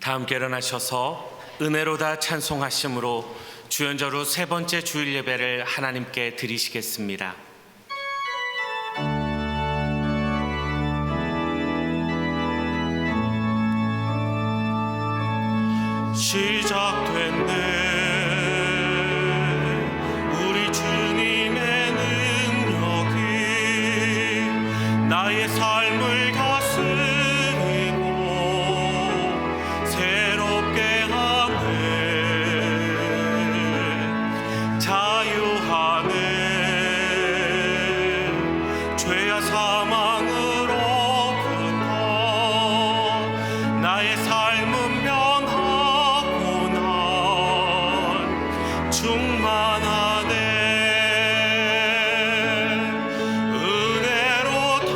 다 함께 일어나셔서 은혜로다 찬송하심으로 주연절후 세 번째 주일 예배를 하나님께 드리시겠습니다. 시작됐네. 우리 주님의 능력이 나의 삶을 다스리고 새롭게 하네. 자유하네. 죄와 사망으로부터 나의 삶은 변하고 난 충만하네. 은혜로다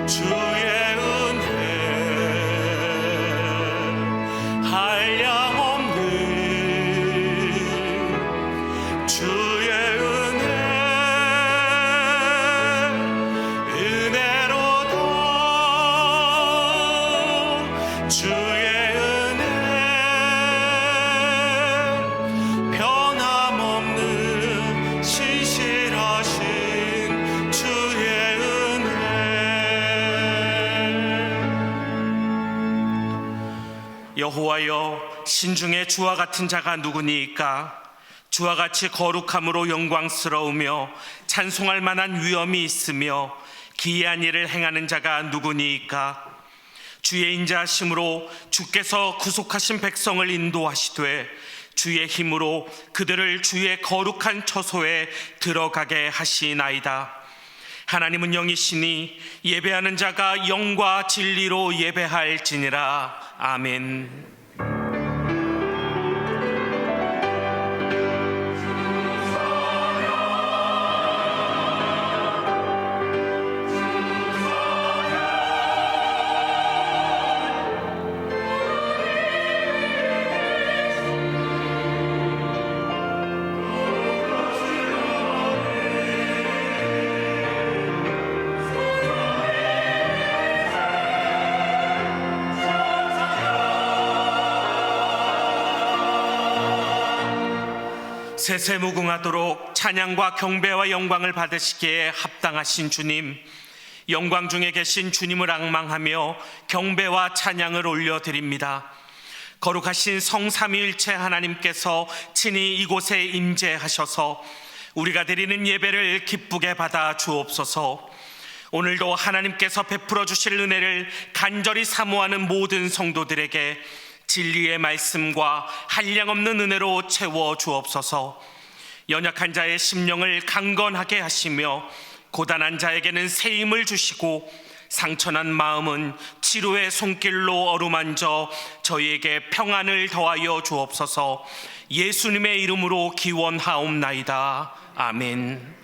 주의 은혜 한량없는 주의 은혜로다 주의 은혜 변함없는 신실하신 주의 은혜. 여호와여, 신중에 주와 같은 자가 누구니이까? 주와 같이 거룩함으로 영광스러우며 찬송할 만한 위엄이 있으며 기이한 일을 행하는 자가 누구니이까? 주의 인자하심으로 주께서 구속하신 백성을 인도하시되 주의 힘으로 그들을 주의 거룩한 처소에 들어가게 하시나이다. 하나님은 영이시니 예배하는 자가 영과 진리로 예배할지니라. 아멘. 세세무궁하도록 찬양과 경배와 영광을 받으시기에 합당하신 주님, 영광 중에 계신 주님을 앙망하며 경배와 찬양을 올려드립니다. 거룩하신 성삼위일체 하나님께서 친히 이곳에 임재하셔서 우리가 드리는 예배를 기쁘게 받아 주옵소서. 오늘도 하나님께서 베풀어 주실 은혜를 간절히 사모하는 모든 성도들에게 진리의 말씀과 한량없는 은혜로 채워 주옵소서. 연약한 자의 심령을 강건하게 하시며 고단한 자에게는 새 힘을 주시고 상처난 마음은 치료의 손길로 어루만져 저희에게 평안을 더하여 주옵소서. 예수님의 이름으로 기원하옵나이다. 아멘.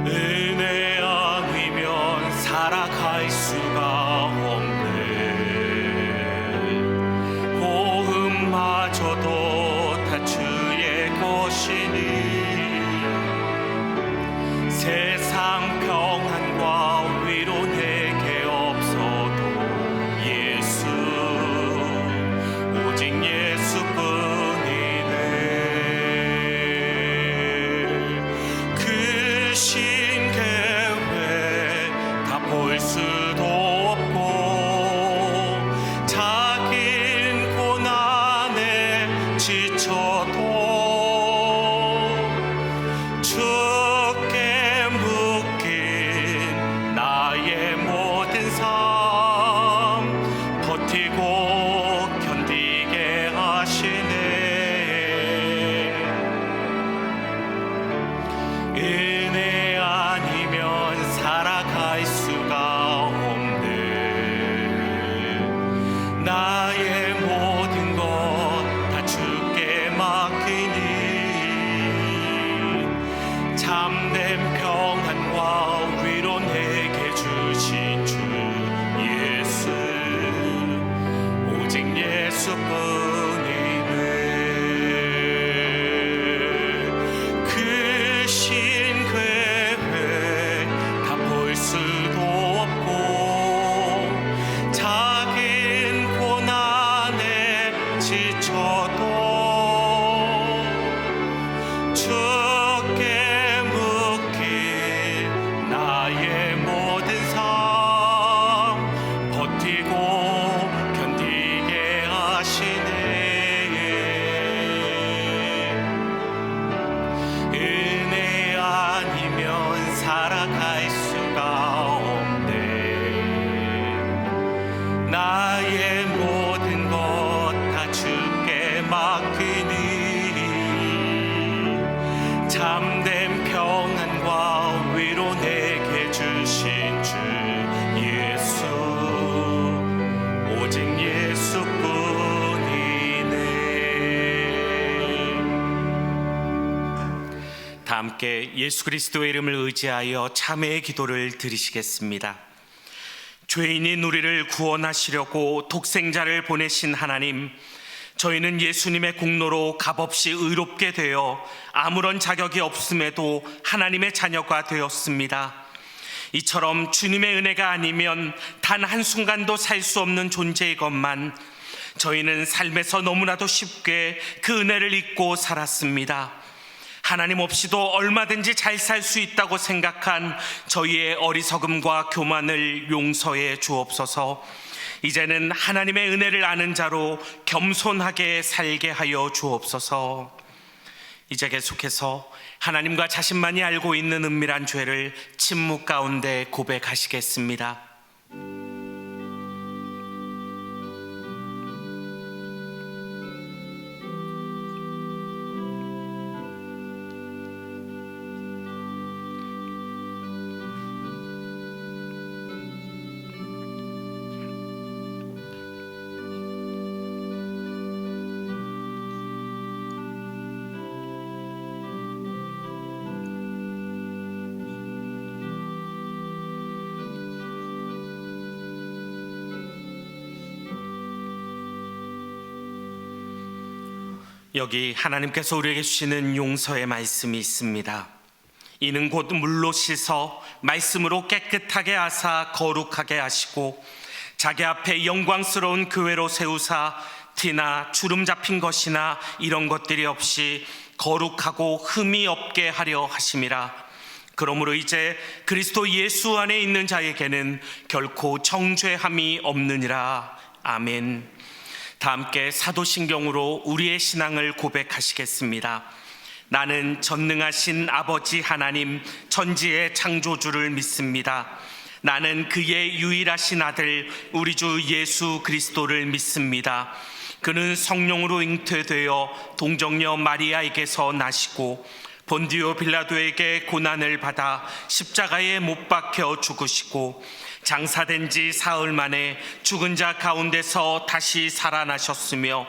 은혜 아니면 살아갈 수가 없네. 호흡마저도 다 주의 것이니 세상 평안과 위로 내게 없어도 예수, 오직 예수뿐이네. 그 볼 수도 없고 작은 고난에 지쳐도 주께 묶인 나의 모든 삶 버티고 견디게 하시네. 은혜 아니면 살아갈 수가 없네. 나의 모든 것 다 주께 맡기니 참된 평안과 위로 내게 주신 주 예수, 예수뿐이네. 그 신계획 다 볼 수도 없고 작은 고난에 지쳐도 주께 묶인 나의 모든 삶 버티고 견디게 하시네. 은혜 아니면 살아갈 수가 없네. 나의 모든 것 다 주께 맡기니 참된 평안과 위로 내게 주신 주 예수, 오직 예수뿐이네. 다 함께 예수 그리스도의 이름을 의지하여 참회의 기도를 드리시겠습니다. 죄인인 우리를 구원하시려고 독생자를 보내신 하나님, 저희는 예수님의 공로로 값없이 의롭게 되어 아무런 자격이 없음에도 하나님의 자녀가 되었습니다. 이처럼 주님의 은혜가 아니면 단 한순간도 살 수 없는 존재이건만 저희는 삶에서 너무나도 쉽게 그 은혜를 잊고 살았습니다. 하나님 없이도 얼마든지 잘 살 수 있다고 생각한 저희의 어리석음과 교만을 용서해 주옵소서. 이제는 하나님의 은혜를 아는 자로 겸손하게 살게 하여 주옵소서. 이제 계속해서 하나님과 자신만이 알고 있는 은밀한 죄를 침묵 가운데 고백하시겠습니다. 여기 하나님께서 우리에게 주시는 용서의 말씀이 있습니다. 이는 곧 물로 씻어 말씀으로 깨끗하게 하사 거룩하게 하시고 자기 앞에 영광스러운 교회로 세우사 티나 주름 잡힌 것이나 이런 것들이 없이 거룩하고 흠이 없게 하려 하심이라. 그러므로 이제 그리스도 예수 안에 있는 자에게는 결코 정죄함이 없느니라. 아멘. 다 함께 사도신경으로 우리의 신앙을 고백하시겠습니다. 나는 전능하신 아버지 하나님 천지의 창조주를 믿습니다. 나는 그의 유일하신 아들 우리 주 예수 그리스도를 믿습니다. 그는 성령으로 잉태되어 동정녀 마리아에게서 나시고 본디오 빌라도에게 고난을 받아 십자가에 못 박혀 죽으시고 장사된 지 사흘 만에 죽은 자 가운데서 다시 살아나셨으며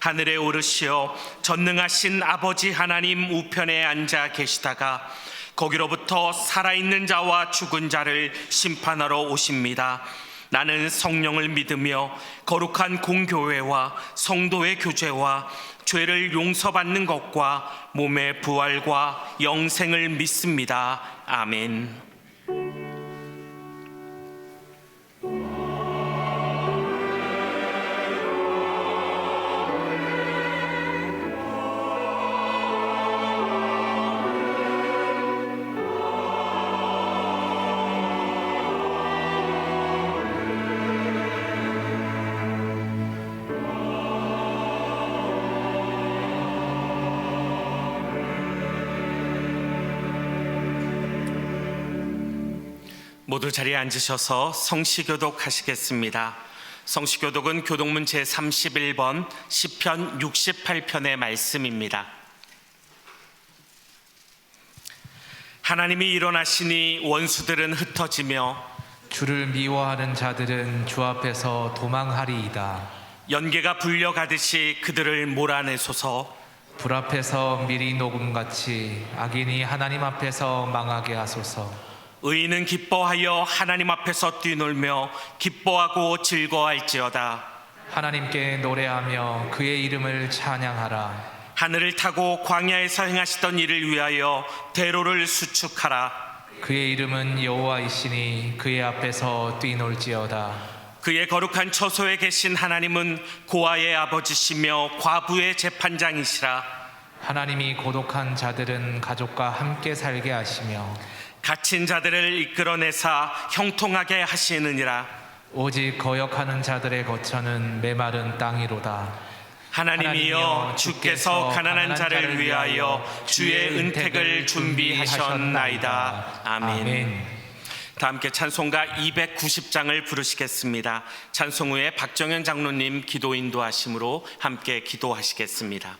하늘에 오르시어 전능하신 아버지 하나님 우편에 앉아 계시다가 거기로부터 살아있는 자와 죽은 자를 심판하러 오십니다. 나는 성령을 믿으며 거룩한 공교회와 성도의 교제와 죄를 용서받는 것과 몸의 부활과 영생을 믿습니다. 아멘. 모두 자리에 앉으셔서 성시교독 하시겠습니다. 성시교독은 교독문 제31번 시편 68편의 말씀입니다. 하나님이 일어나시니 원수들은 흩어지며 주를 미워하는 자들은 주 앞에서 도망하리이다. 연계가 불려가듯이 그들을 몰아내소서. 불 앞에서 밀이 녹음같이 악인이 하나님 앞에서 망하게 하소서. 의인은 기뻐하여 하나님 앞에서 뛰놀며 기뻐하고 즐거워할지어다. 하나님께 노래하며 그의 이름을 찬양하라. 하늘을 타고 광야에서 행하시던 일을 위하여 대로를 수축하라. 그의 이름은 여호와이시니 그의 앞에서 뛰놀지어다. 그의 거룩한 처소에 계신 하나님은 고아의 아버지시며 과부의 재판장이시라. 하나님이 고독한 자들은 가족과 함께 살게 하시며 갇힌 자들을 이끌어내사 형통하게 하시느니라. 오직 거역하는 자들의 거처는 메마른 땅이로다. 하나님이여 주께서 가난한 자를 위하여 주의 은택을 준비하셨나이다. 아멘. 다 함께 찬송가 290장을 부르시겠습니다. 찬송 후에 박정현 장로님 기도 인도하심으로 함께 기도하시겠습니다.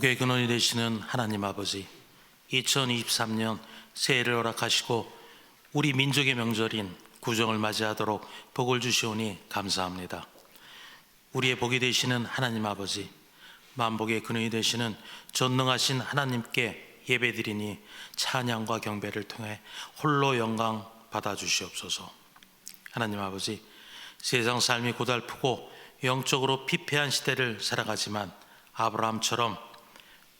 복의 근원이 되시는 하나님 아버지, 2023년 새해를 허락하시고 우리 민족의 명절인 구정을 맞이하도록 복을 주시오니 감사합니다. 우리의 복이 되시는 하나님 아버지, 만복의 근원이 되시는 전능하신 하나님께 예배드리니 찬양과 경배를 통해 홀로 영광 받아주시옵소서. 하나님 아버지, 세상 삶이 고달프고 영적으로 피폐한 시대를 살아가지만 아브라함처럼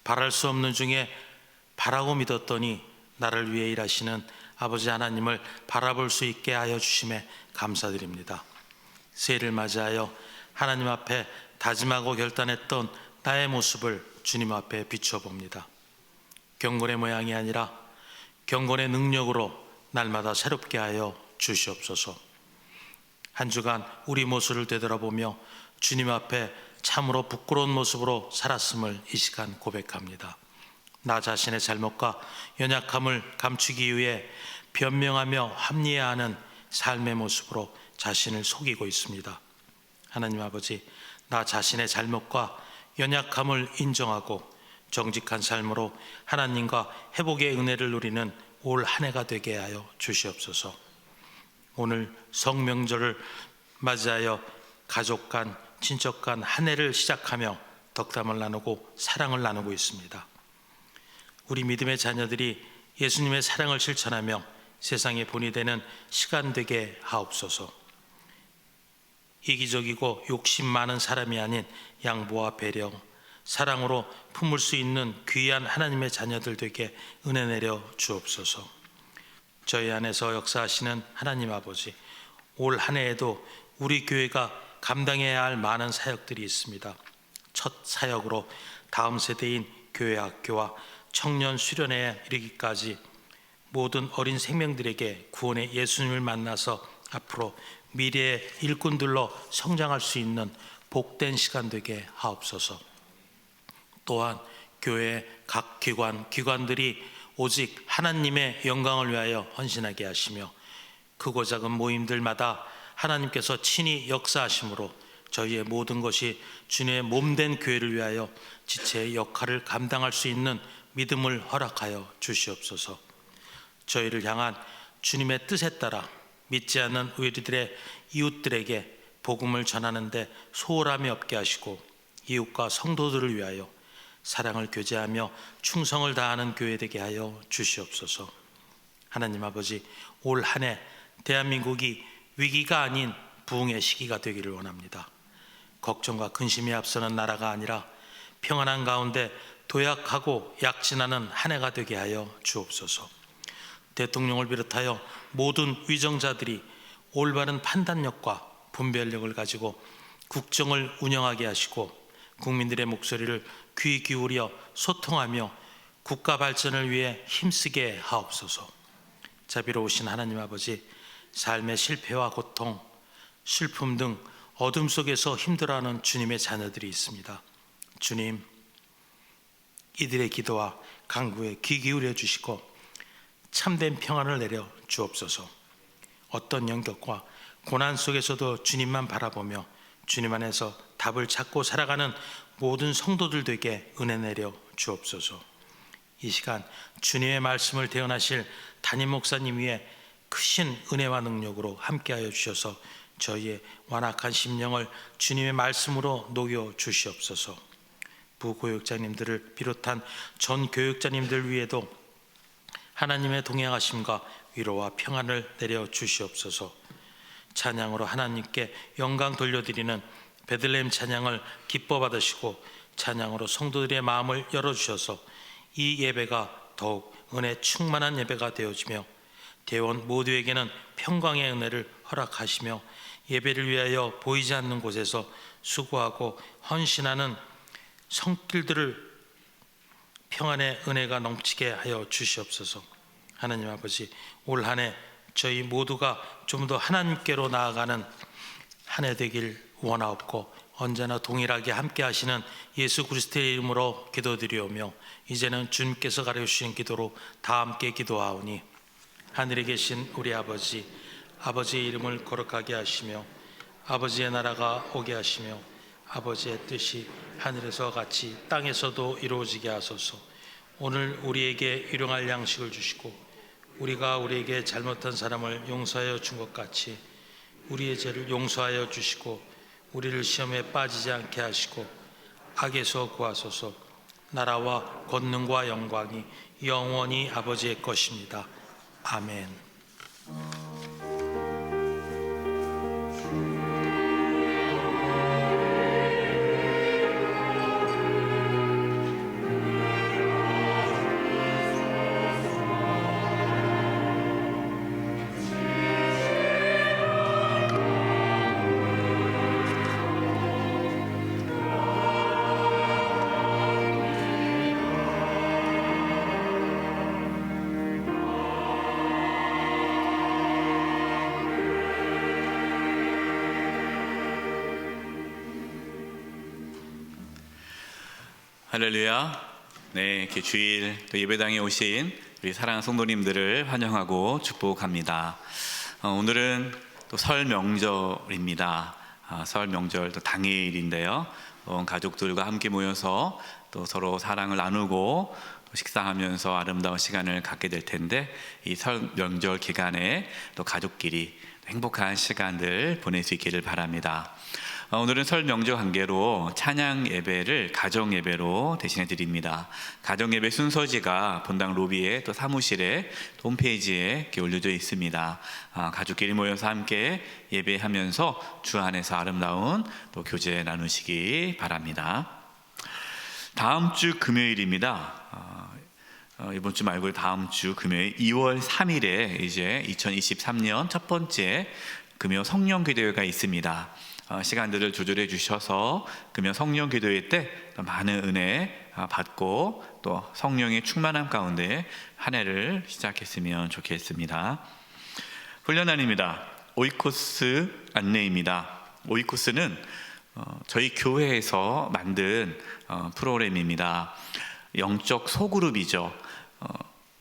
바랄 수 없는 중에 바라고 믿었더니 나를 위해 일하시는 아버지 하나님을 바라볼 수 있게 하여 주심에 감사드립니다. 새해를 맞이하여 하나님 앞에 다짐하고 결단했던 나의 모습을 주님 앞에 비춰봅니다. 경건의 모양이 아니라 경건의 능력으로 날마다 새롭게 하여 주시옵소서. 한 주간 우리 모습을 되돌아보며 주님 앞에 참으로 부끄러운 모습으로 살았음을 이 시간 고백합니다. 나 자신의 잘못과 연약함을 감추기 위해 변명하며 합리화하는 삶의 모습으로 자신을 속이고 있습니다. 하나님 아버지, 나 자신의 잘못과 연약함을 인정하고 정직한 삶으로 하나님과 회복의 은혜를 누리는 올 한 해가 되게 하여 주시옵소서. 오늘 성명절을 맞이하여 가족 간, 친척 간 한 해를 시작하며 덕담을 나누고 사랑을 나누고 있습니다. 우리 믿음의 자녀들이 예수님의 사랑을 실천하며 세상의 본이 되는 시간 되게 하옵소서. 이기적이고 욕심 많은 사람이 아닌 양보와 배려, 사랑으로 품을 수 있는 귀한 하나님의 자녀들 되게 은혜 내려 주옵소서. 저희 안에서 역사하시는 하나님 아버지, 올 한 해에도 우리 교회가 감당해야 할 많은 사역들이 있습니다. 첫 사역으로 다음 세대인 교회 학교와 청년 수련회에 이르기까지 모든 어린 생명들에게 구원의 예수님을 만나서 앞으로 미래의 일꾼들로 성장할 수 있는 복된 시간 되게 하옵소서. 또한 교회 각 기관들이 오직 하나님의 영광을 위하여 헌신하게 하시며 크고 작은 모임들마다 하나님께서 친히 역사하심으로 저희의 모든 것이 주님의 몸된 교회를 위하여 지체의 역할을 감당할 수 있는 믿음을 허락하여 주시옵소서. 저희를 향한 주님의 뜻에 따라 믿지 않는 우리들의 이웃들에게 복음을 전하는데 소홀함이 없게 하시고 이웃과 성도들을 위하여 사랑을 교제하며 충성을 다하는 교회 되게 하여 주시옵소서. 하나님 아버지, 올 한 해 대한민국이 위기가 아닌 부흥의 시기가 되기를 원합니다. 걱정과 근심이 앞서는 나라가 아니라 평안한 가운데 도약하고 약진하는 한 해가 되게 하여 주옵소서. 대통령을 비롯하여 모든 위정자들이 올바른 판단력과 분별력을 가지고 국정을 운영하게 하시고 국민들의 목소리를 귀 기울여 소통하며 국가 발전을 위해 힘쓰게 하옵소서. 자비로우신 하나님 아버지, 삶의 실패와 고통, 슬픔 등 어둠 속에서 힘들어하는 주님의 자녀들이 있습니다. 주님, 이들의 기도와 간구에 귀 기울여 주시고 참된 평안을 내려 주옵소서. 어떤 영역과 고난 속에서도 주님만 바라보며 주님 안에서 답을 찾고 살아가는 모든 성도들 되게 은혜 내려 주옵소서. 이 시간 주님의 말씀을 대언하실 담임 목사님 위에 크신 은혜와 능력으로 함께하여 주셔서 저희의 완악한 심령을 주님의 말씀으로 녹여 주시옵소서. 부교육자님들을 비롯한 전 교육자님들 위에도 하나님의 동행하심과 위로와 평안을 내려 주시옵소서. 찬양으로 하나님께 영광 돌려드리는 베들레헴 찬양을 기뻐 받으시고 찬양으로 성도들의 마음을 열어주셔서 이 예배가 더욱 은혜 충만한 예배가 되어지며 대원 모두에게는 평강의 은혜를 허락하시며 예배를 위하여 보이지 않는 곳에서 수고하고 헌신하는 손길들을 평안의 은혜가 넘치게 하여 주시옵소서. 하나님 아버지, 올 한 해 저희 모두가 좀 더 하나님께로 나아가는 한 해 되길 원하옵고 언제나 동일하게 함께 하시는 예수 그리스도의 이름으로 기도드리오며 이제는 주님께서 가르쳐주신 기도로 다 함께 기도하오니 하늘에 계신 우리 아버지, 아버지의 이름을 거룩하게 하시며 아버지의 나라가 오게 하시며 아버지의 뜻이 하늘에서 같이 땅에서도 이루어지게 하소서. 오늘 우리에게 일용할 양식을 주시고 우리가 우리에게 잘못한 사람을 용서하여 준 것 같이 우리의 죄를 용서하여 주시고 우리를 시험에 빠지지 않게 하시고 악에서 구하소서. 나라와 권능과 영광이 영원히 아버지의 것입니다. 아멘. 할렐루야. 네, 이렇게 주일 또 예배당에 오신 우리 사랑하는 성도님들을 환영하고 축복합니다. 오늘은 또 설 명절입니다. 설 명절 또 당일인데요. 가족들과 함께 모여서 또 서로 사랑을 나누고 또 식사하면서 아름다운 시간을 갖게 될 텐데, 이 설 명절 기간에 또 가족끼리 행복한 시간들 보낼 수 있기를 바랍니다. 오늘은 설 명절 관계로 찬양 예배를 가정 예배로 대신해 드립니다. 가정 예배 순서지가 본당 로비에 또 사무실에 또 홈페이지에 이렇게 올려져 있습니다. 가족끼리 모여서 함께 예배하면서 주 안에서 아름다운 또 교제 나누시기 바랍니다. 다음 주 금요일입니다. 이번 주 말고 다음 주 금요일 2월 3일에 이제 2023년 첫 번째 금요 성령 기도회가 있습니다. 시간들을 조절해 주셔서 금요 성령 기도회 때 많은 은혜 받고 또 성령의 충만함 가운데 한 해를 시작했으면 좋겠습니다. 훈련단입니다. 오이코스 안내입니다. 오이코스는 저희 교회에서 만든 프로그램입니다. 영적 소그룹이죠.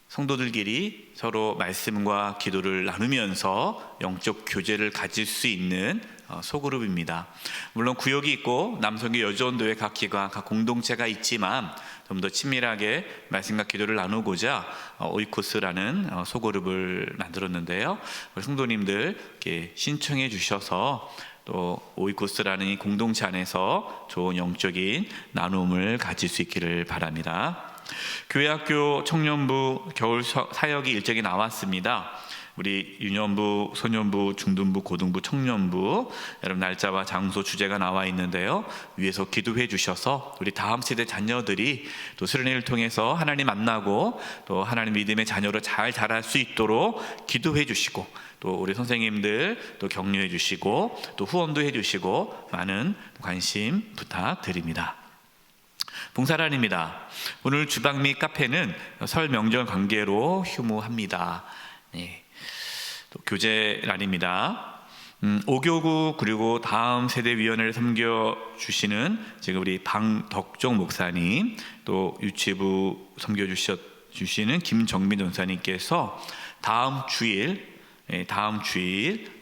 성도들끼리 서로 말씀과 기도를 나누면서 영적 교제를 가질 수 있는 소그룹입니다. 물론 구역이 있고 남성교 여자원도회 각 기관, 각 공동체가 있지만 좀 더 친밀하게 말씀과 기도를 나누고자 오이코스라는 소그룹을 만들었는데요. 우리 성도님들 이렇게 신청해 주셔서 또 오이코스라는 이 공동체 안에서 좋은 영적인 나눔을 가질 수 있기를 바랍니다. 교회학교 청년부 겨울 사역이 일정이 나왔습니다. 우리 유년부, 소년부, 중등부, 고등부, 청년부 여러분 날짜와 장소 주제가 나와 있는데요. 위에서 기도해 주셔서 우리 다음 세대 자녀들이 또 수련회를 통해서 하나님 만나고 또 하나님 믿음의 자녀로 잘 자랄 수 있도록 기도해 주시고, 또 우리 선생님들 또 격려해 주시고 또 후원도 해 주시고 많은 관심 부탁드립니다. 봉사란입니다. 오늘 주방 및 카페는 설 명절 관계로 휴무합니다. 네. 또 교제란입니다. 5교구 그리고 다음 세대위원회를 섬겨주시는 지금 우리 방덕종 목사님, 또 유치부 섬겨주시는 김정민 전사님께서 다음 주일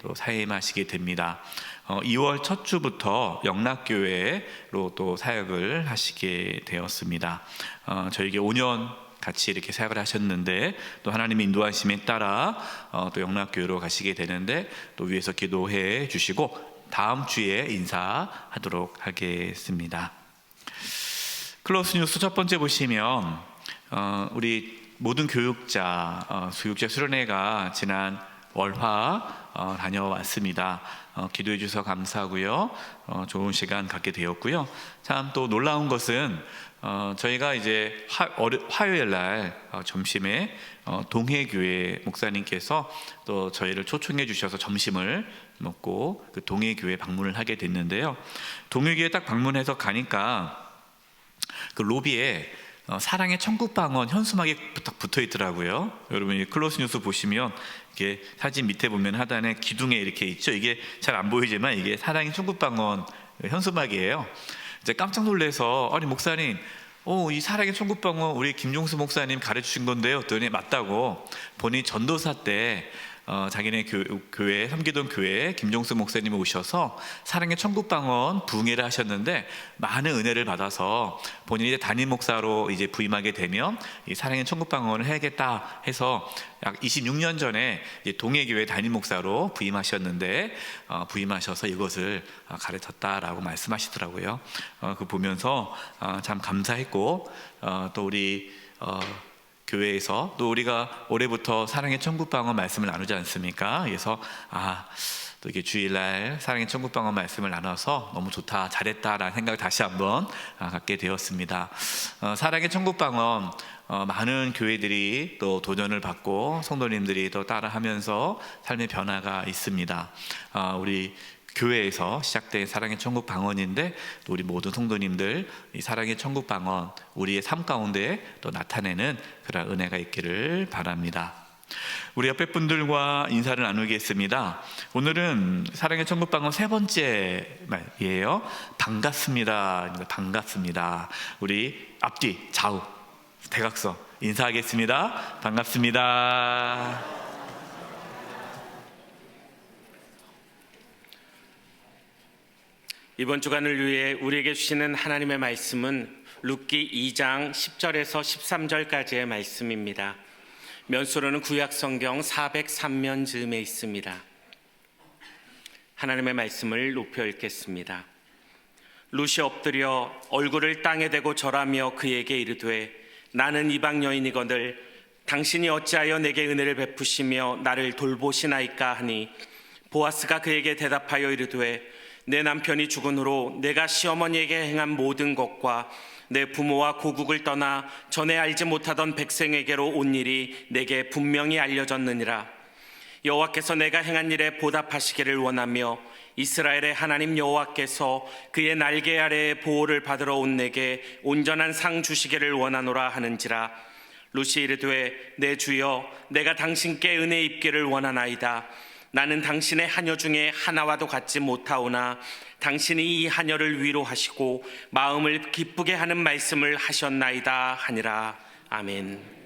또 사임하시게 됩니다. 2월 첫 주부터 영락교회로 또 사역을 하시게 되었습니다. 저에게 5년 같이 이렇게 사역을 하셨는데 또 하나님의 인도하심에 따라 또 영락교회로 가시게 되는데 또 위에서 기도해 주시고 다음 주에 인사하도록 하겠습니다. 클로스 뉴스 첫 번째 보시면 우리 모든 교육자 수련회가 지난 월화 다녀왔습니다. 기도해 주셔서 감사하고요. 좋은 시간 갖게 되었고요. 참 또 놀라운 것은 저희가 이제 화요일 날 점심에 동해교회 목사님께서 또 저희를 초청해 주셔서 점심을 먹고 그 동해교회 방문을 하게 됐는데요. 동해교회 딱 방문해서 가니까 그 로비에 사랑의 천국방언 현수막이 붙어 있더라고요. 여러분 이 클로스 뉴스 보시면 이게 사진 밑에 보면 하단에 기둥에 이렇게 있죠. 이게 잘 안 보이지만 이게 사랑의 천국방언 현수막이에요. 이제 깜짝 놀라서 아니 목사님, 이 사랑의 천국방언 우리 김종수 목사님 가르치신 건데요. 그랬더니 맞다고 본인 전도사 때 자기네 교회 섬기던 교회에 김종수 목사님이 오셔서 사랑의 천국방언 부흥회를 하셨는데 많은 은혜를 받아서 본인이 담임 목사로 이제 부임하게 되면 이 사랑의 천국방언을 해야겠다 해서 약 26년 전에 동해교회 담임 목사로 부임하셨는데 부임하셔서 이것을 가르쳤다라고 말씀하시더라고요. 그 보면서 참 감사했고 또 우리 교회에서 또 우리가 올해부터 사랑의 천국방언 말씀을 나누지 않습니까? 그래서 또 이렇게 주일날 사랑의 천국방언 말씀을 나눠서 너무 좋다, 잘했다라는 생각을 다시 한번 갖게 되었습니다. 사랑의 천국방언 많은 교회들이 또 도전을 받고 성도님들이 또 따라하면서 삶의 변화가 있습니다. 우리 교회에서 시작된 사랑의 천국 방언인데 또 우리 모든 성도님들 이 사랑의 천국 방언 우리의 삶 가운데 또 나타내는 그런 은혜가 있기를 바랍니다. 우리 옆에 분들과 인사를 나누겠습니다. 오늘은 사랑의 천국방언 세 번째 말이에요. 반갑습니다. 반갑습니다. 우리 앞뒤 좌우 대각선 인사하겠습니다. 반갑습니다. 이번 주간을 위해 우리에게 주시는 하나님의 말씀은 룻기 2장 10절에서 13절까지의 말씀입니다. 면수로는 구약성경 403면 즈음에 있습니다. 하나님의 말씀을 높여 읽겠습니다. 룻이 엎드려 얼굴을 땅에 대고 절하며 그에게 이르되 나는 이방 여인이거늘 당신이 어찌하여 내게 은혜를 베푸시며 나를 돌보시나이까 하니 보아스가 그에게 대답하여 이르되 내 남편이 죽은 후로 내가 시어머니에게 행한 모든 것과 내 부모와 고국을 떠나 전에 알지 못하던 백성에게로 온 일이 내게 분명히 알려졌느니라. 여호와께서 내가 행한 일에 보답하시기를 원하며 이스라엘의 하나님 여호와께서 그의 날개 아래에 보호를 받으러 온 내게 온전한 상 주시기를 원하노라 하는지라. 룻이 이르되 내 주여 내가 당신께 은혜 입기를 원하나이다. 나는 당신의 하녀 중에 하나와도 같지 못하오나 당신이 이 하녀를 위로하시고 마음을 기쁘게 하는 말씀을 하셨나이다 하니라. 아멘.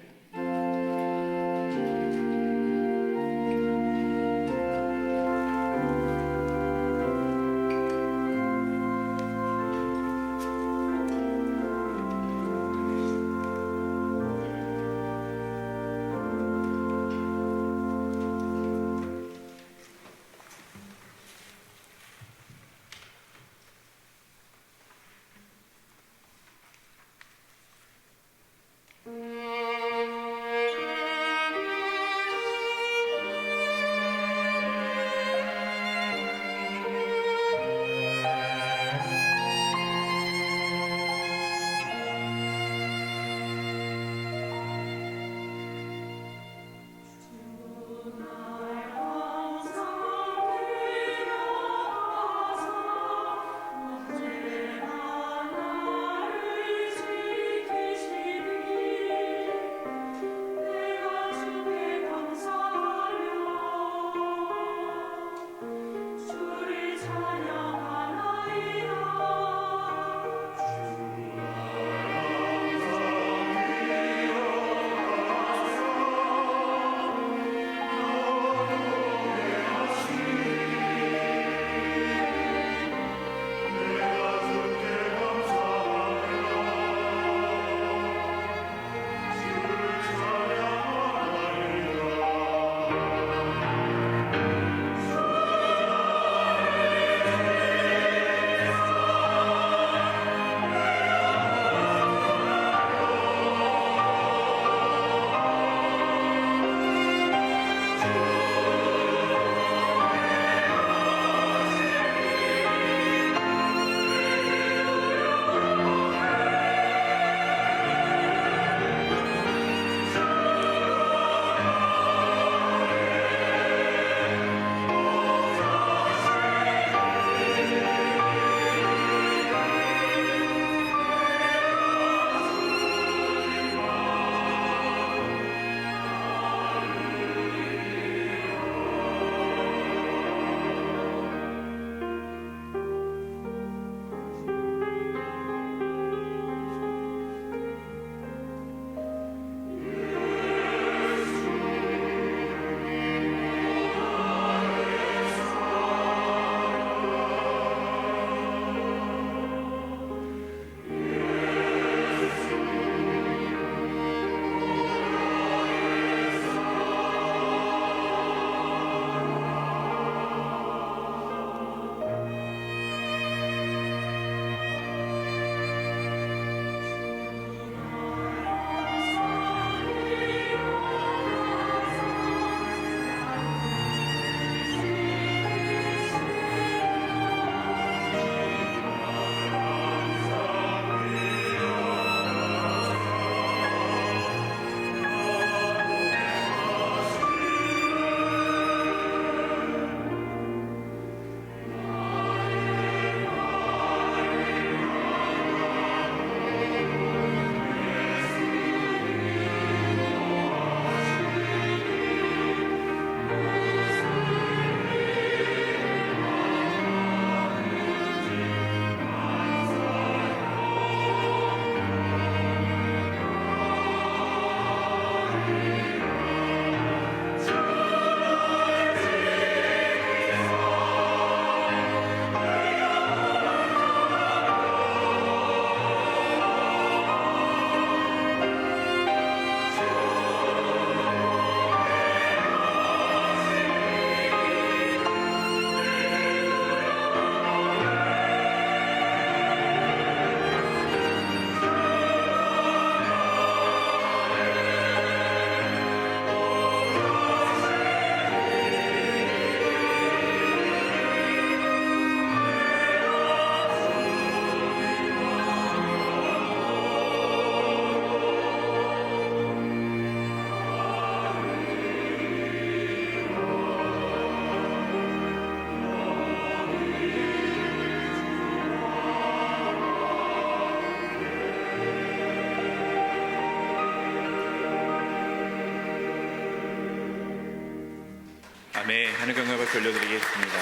아멘. 하늘 경감을 돌려드리겠습니다.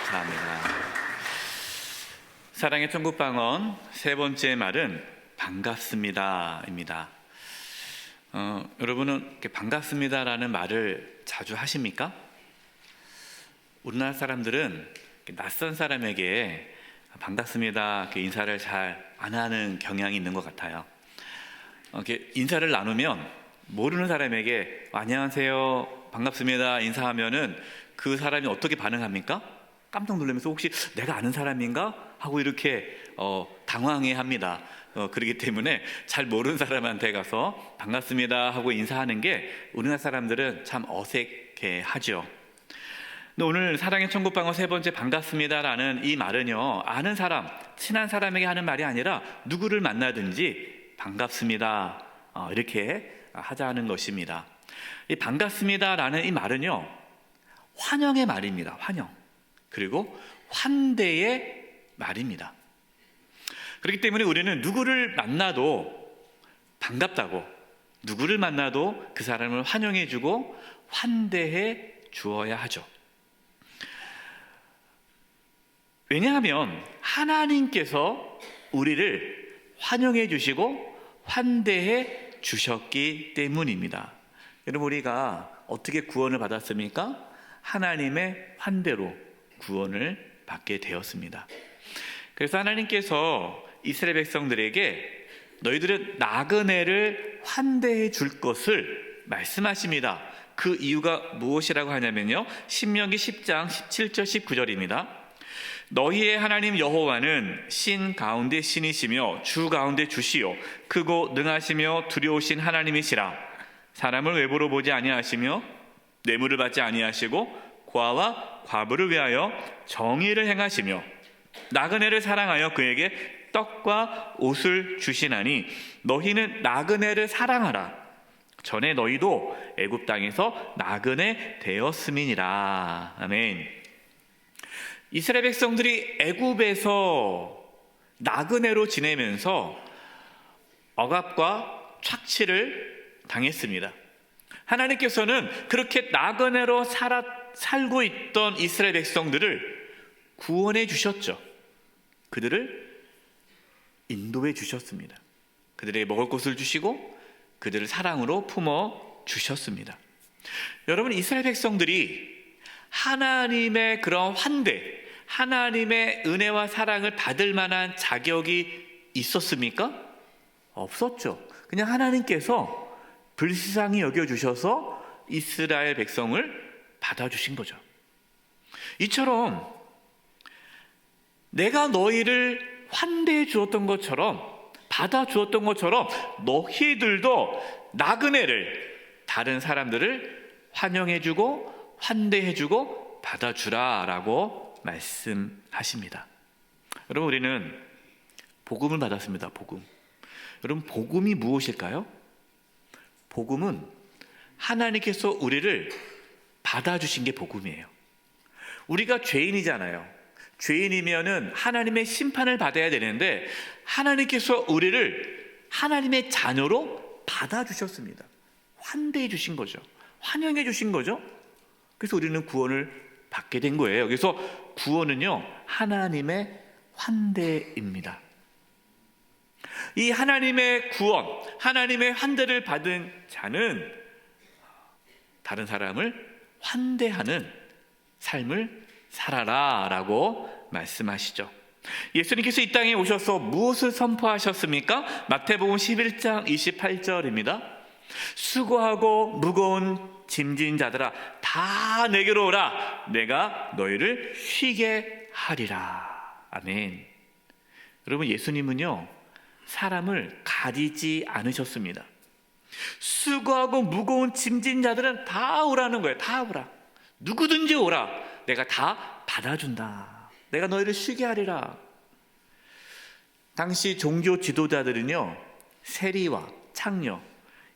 감사합니다. 사랑의 천국방언 세 번째 말은 반갑습니다입니다. 여러분은 이렇게 반갑습니다라는 말을 자주 하십니까? 우리나라 사람들은 낯선 사람에게 반갑습니다 이렇게 인사를 잘 안 하는 경향이 있는 것 같아요. 이렇게 인사를 나누면 모르는 사람에게 안녕하세요, 반갑습니다 인사하면은 그 사람이 어떻게 반응합니까? 깜짝 놀라면서 혹시 내가 아는 사람인가? 하고 이렇게 당황해합니다. 그렇기 때문에 잘 모르는 사람한테 가서 반갑습니다 하고 인사하는 게 우리나라 사람들은 참 어색해하죠. 근데 오늘 사랑의 천국방언 세 번째 반갑습니다라는 이 말은요, 아는 사람, 친한 사람에게 하는 말이 아니라 누구를 만나든지 반갑습니다 이렇게 하자는 것입니다. 이 반갑습니다라는 이 말은요, 환영의 말입니다. 환영. 그리고 환대의 말입니다. 그렇기 때문에 우리는 누구를 만나도 반갑다고, 누구를 만나도 그 사람을 환영해주고 환대해 주어야 하죠. 왜냐하면 하나님께서 우리를 환영해 주시고 환대해 주셨기 때문입니다. 여러분, 우리가 어떻게 구원을 받았습니까? 하나님의 환대로 구원을 받게 되었습니다. 그래서 하나님께서 이스라엘 백성들에게 너희들은 나그네를 환대해 줄 것을 말씀하십니다. 그 이유가 무엇이라고 하냐면요, 신명기 10장 17절 19절입니다. 너희의 하나님 여호와는 신 가운데 신이시며 주 가운데 주시요 크고 능하시며 두려우신 하나님이시라. 사람을 외모로 보지 아니하시며 뇌물을 받지 아니하시고 고아와 과부를 위하여 정의를 행하시며 나그네를 사랑하여 그에게 떡과 옷을 주시나니 너희는 나그네를 사랑하라. 전에 너희도 애굽 땅에서 나그네 되었음이니라. 아멘. 이스라엘 백성들이 애굽에서 나그네로 지내면서 억압과 착취를 당했습니다. 하나님께서는 그렇게 나그네로 살고 있던 이스라엘 백성들을 구원해 주셨죠. 그들을 인도해 주셨습니다. 그들에게 먹을 것을 주시고 그들을 사랑으로 품어 주셨습니다. 여러분, 이스라엘 백성들이 하나님의 그런 환대, 하나님의 은혜와 사랑을 받을 만한 자격이 있었습니까? 없었죠. 그냥 하나님께서 불쌍히 여겨주셔서 이스라엘 백성을 받아주신 거죠. 이처럼 내가 너희를 환대해 주었던 것처럼, 받아주었던 것처럼 너희들도 나그네를, 다른 사람들을 환영해주고 환대해주고 받아주라라고 말씀하십니다. 여러분, 우리는 복음을 받았습니다. 복음. 여러분, 복음이 무엇일까요? 복음은 하나님께서 우리를 받아주신 게 복음이에요. 우리가 죄인이잖아요. 죄인이면은 하나님의 심판을 받아야 되는데 하나님께서 우리를 하나님의 자녀로 받아주셨습니다. 환대해 주신 거죠. 환영해 주신 거죠. 그래서 우리는 구원을 받게 된 거예요. 그래서 구원은요, 하나님의 환대입니다. 이 하나님의 구원, 하나님의 환대를 받은 자는 다른 사람을 환대하는 삶을 살아라 라고 말씀하시죠. 예수님께서 이 땅에 오셔서 무엇을 선포하셨습니까? 마태복음 11장 28절입니다. 수고하고 무거운 짐진 자들아 다 내게로 오라. 내가 너희를 쉬게 하리라. 아멘. 여러분, 예수님은요, 사람을 가리지 않으셨습니다. 수고하고 무거운 짐진 자들은 다 오라는 거예요. 다 오라. 누구든지 오라. 내가 다 받아준다. 내가 너희를 쉬게 하리라. 당시 종교 지도자들은요, 세리와 창녀,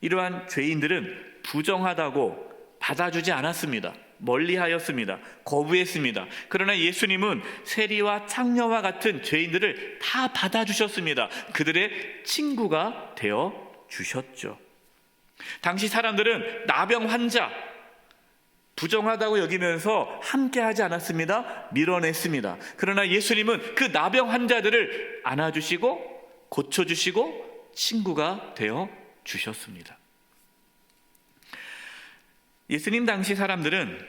이러한 죄인들은 부정하다고 받아주지 않았습니다. 멀리하였습니다. 거부했습니다. 그러나 예수님은 세리와 창녀와 같은 죄인들을 다 받아주셨습니다. 그들의 친구가 되어 주셨죠. 당시 사람들은 나병 환자, 부정하다고 여기면서 함께하지 않았습니다. 밀어냈습니다. 그러나 예수님은 그 나병 환자들을 안아주시고 고쳐주시고 친구가 되어 주셨습니다. 예수님 당시 사람들은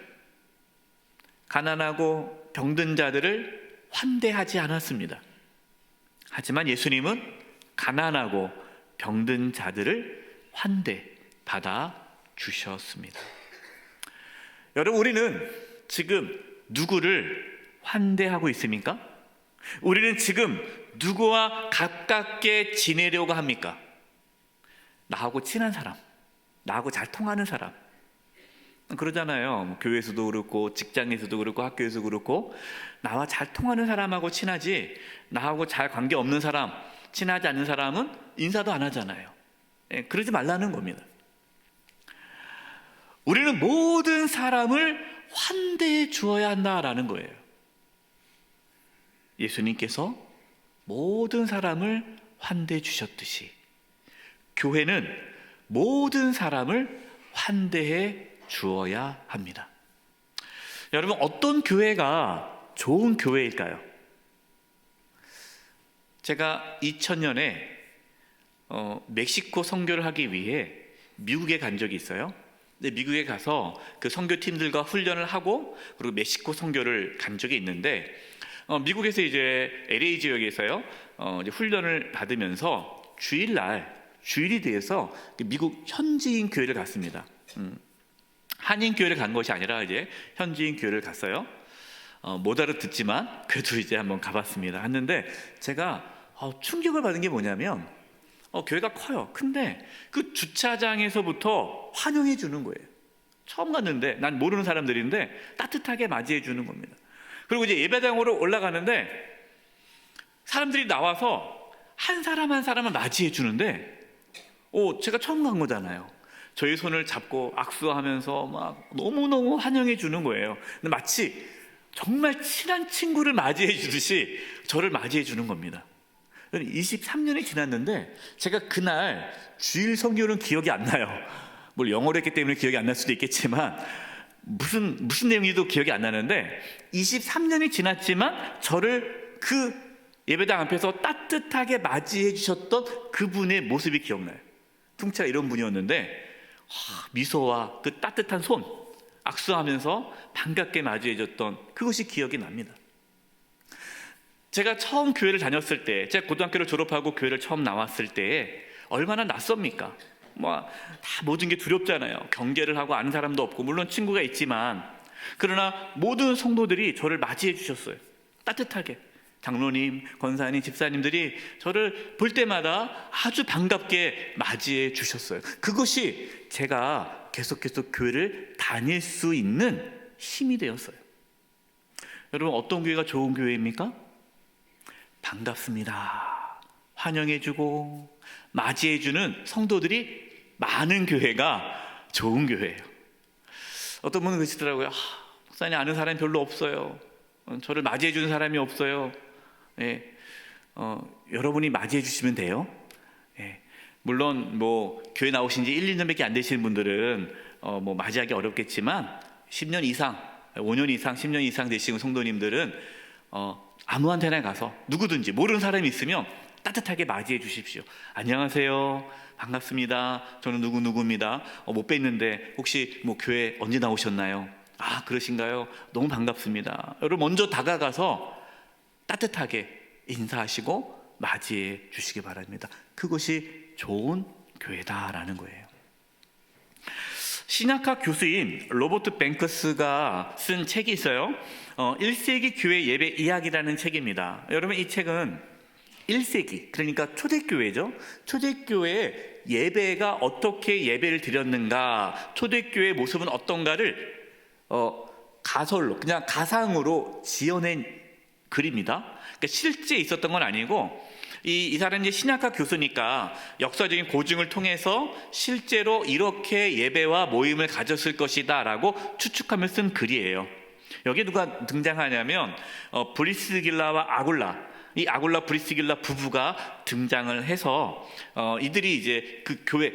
가난하고 병든 자들을 환대하지 않았습니다. 하지만 예수님은 가난하고 병든 자들을 환대받아 주셨습니다. 여러분, 우리는 지금 누구를 환대하고 있습니까? 우리는 지금 누구와 가깝게 지내려고 합니까? 나하고 친한 사람, 나하고 잘 통하는 사람. 그러잖아요. 교회에서도 그렇고 직장에서도 그렇고 학교에서도 그렇고 나와 잘 통하는 사람하고 친하지, 나하고 잘 관계없는 사람, 친하지 않는 사람은 인사도 안 하잖아요. 그러지 말라는 겁니다. 우리는 모든 사람을 환대해 주어야 한다라는 거예요. 예수님께서 모든 사람을 환대해 주셨듯이 교회는 모든 사람을 환대해 주어야 합니다. 여러분, 어떤 교회가 좋은 교회일까요? 제가 2000년에 멕시코 선교를 하기 위해 미국에 간 적이 있어요. 근데 미국에 가서 그 선교팀들과 훈련을 하고 그리고 멕시코 선교를 간 적이 있는데 미국에서 이제 LA 지역에서요 이제 훈련을 받으면서 주일이 돼서 미국 현지인 교회를 갔습니다. 한인 교회를 간 것이 아니라 이제 현지인 교회를 갔어요. 못 알아듣지만 그래도 이제 한번 가봤습니다. 했는데 제가 충격을 받은 게 뭐냐면 교회가 커요. 근데 그 주차장에서부터 환영해 주는 거예요. 처음 갔는데 난 모르는 사람들인데 따뜻하게 맞이해 주는 겁니다. 그리고 이제 예배당으로 올라가는데 사람들이 나와서 한 사람 한 사람을 맞이해 주는데 제가 처음 간 거잖아요. 저희 손을 잡고 악수하면서 막 너무너무 환영해 주는 거예요. 근데 마치 정말 친한 친구를 맞이해 주듯이 저를 맞이해 주는 겁니다. 23년이 지났는데 제가 그날 주일 선교는 기억이 안 나요. 뭘 영어로 했기 때문에 기억이 안 날 수도 있겠지만 무슨 내용이도 기억이 안 나는데 23년이 지났지만 저를 그 예배당 앞에서 따뜻하게 맞이해 주셨던 그분의 모습이 기억나요. 퉁치가 이런 분이었는데 미소와 그 따뜻한 손 악수하면서 반갑게 맞이해 줬던 그것이 기억이 납니다. 제가 처음 교회를 다녔을 때, 제가 고등학교를 졸업하고 교회를 처음 나왔을 때에 얼마나 낯섭니까? 다 모든 게 두렵잖아요. 경계를 하고 아는 사람도 없고 물론 친구가 있지만 그러나 모든 성도들이 저를 맞이해 주셨어요. 따뜻하게 장로님, 권사님, 집사님들이 저를 볼 때마다 아주 반갑게 맞이해 주셨어요. 그것이 제가 계속해서 교회를 다닐 수 있는 힘이 되었어요. 여러분, 어떤 교회가 좋은 교회입니까? 반갑습니다. 환영해주고 맞이해주는 성도들이 많은 교회가 좋은 교회예요. 어떤 분은 그러시더라고요. 목사님 아는 사람이 별로 없어요. 저를 맞이해주는 사람이 없어요. 여러분이 맞이해주시면 돼요. 물론 교회 나오신 지 1, 2년밖에 안 되시는 분들은 맞이하기 어렵겠지만 10년 이상, 5년 이상, 10년 이상 되시는 성도님들은 아무한테나 가서 누구든지 모르는 사람이 있으면 따뜻하게 맞이해 주십시오. 안녕하세요. 반갑습니다. 저는 누구누구입니다. 못 뵀는데 혹시 교회 언제 나오셨나요? 그러신가요? 너무 반갑습니다. 여러분 먼저 다가가서 따뜻하게 인사하시고 맞이해 주시기 바랍니다. 그것이 좋은 교회다라는 거예요. 신학학 교수인 로버트 뱅크스가 쓴 책이 있어요. 1세기 교회 예배 이야기라는 책입니다. 여러분, 이 책은 1세기, 그러니까 초대교회죠. 초대교회의 예배가 어떻게 예배를 드렸는가, 초대교회의 모습은 어떤가를 가설로, 그냥 가상으로 지어낸 글입니다. 그러니까 실제 있었던 건 아니고 이 사람이 신학학 교수니까 역사적인 고증을 통해서 실제로 이렇게 예배와 모임을 가졌을 것이다 라고 추측하며 쓴 글이에요. 여기에 누가 등장하냐면 브리스길라와 아굴라, 이 아굴라 브리스길라 부부가 등장을 해서 이들이 이제 그 교회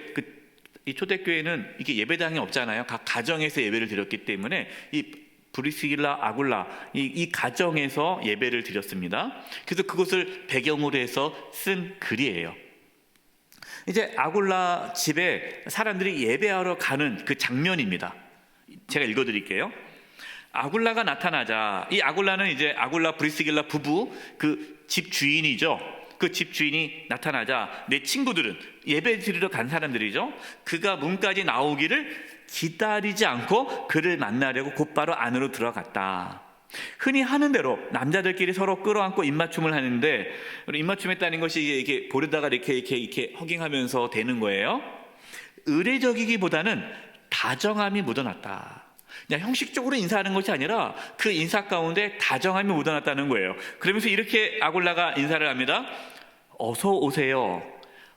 이 초대교회는 이게 예배당이 없잖아요. 각 가정에서 예배를 드렸기 때문에 이 브리스길라, 아굴라 이 가정에서 예배를 드렸습니다. 그래서 그것을 배경으로 해서 쓴 글이에요. 이제 아굴라 집에 사람들이 예배하러 가는 그 장면입니다. 제가 읽어드릴게요. 아굴라가 나타나자, 이 아굴라는 이제 아굴라 브리스길라 부부 그 집 주인이죠. 그 집 주인이 나타나자 내 친구들은 예배 드리러 간 사람들이죠. 그가 문까지 나오기를 기다리지 않고 그를 만나려고 곧바로 안으로 들어갔다. 흔히 하는 대로 남자들끼리 서로 끌어안고 입맞춤을 하는데, 입맞춤했다는 것이 이게 보려다가 이렇게 허깅하면서 되는 거예요. 의례적이기보다는 다정함이 묻어났다. 그냥 형식적으로 인사하는 것이 아니라 그 인사 가운데 다정함이 묻어났다는 거예요. 그러면서 이렇게 아굴라가 인사를 합니다. 어서 오세요.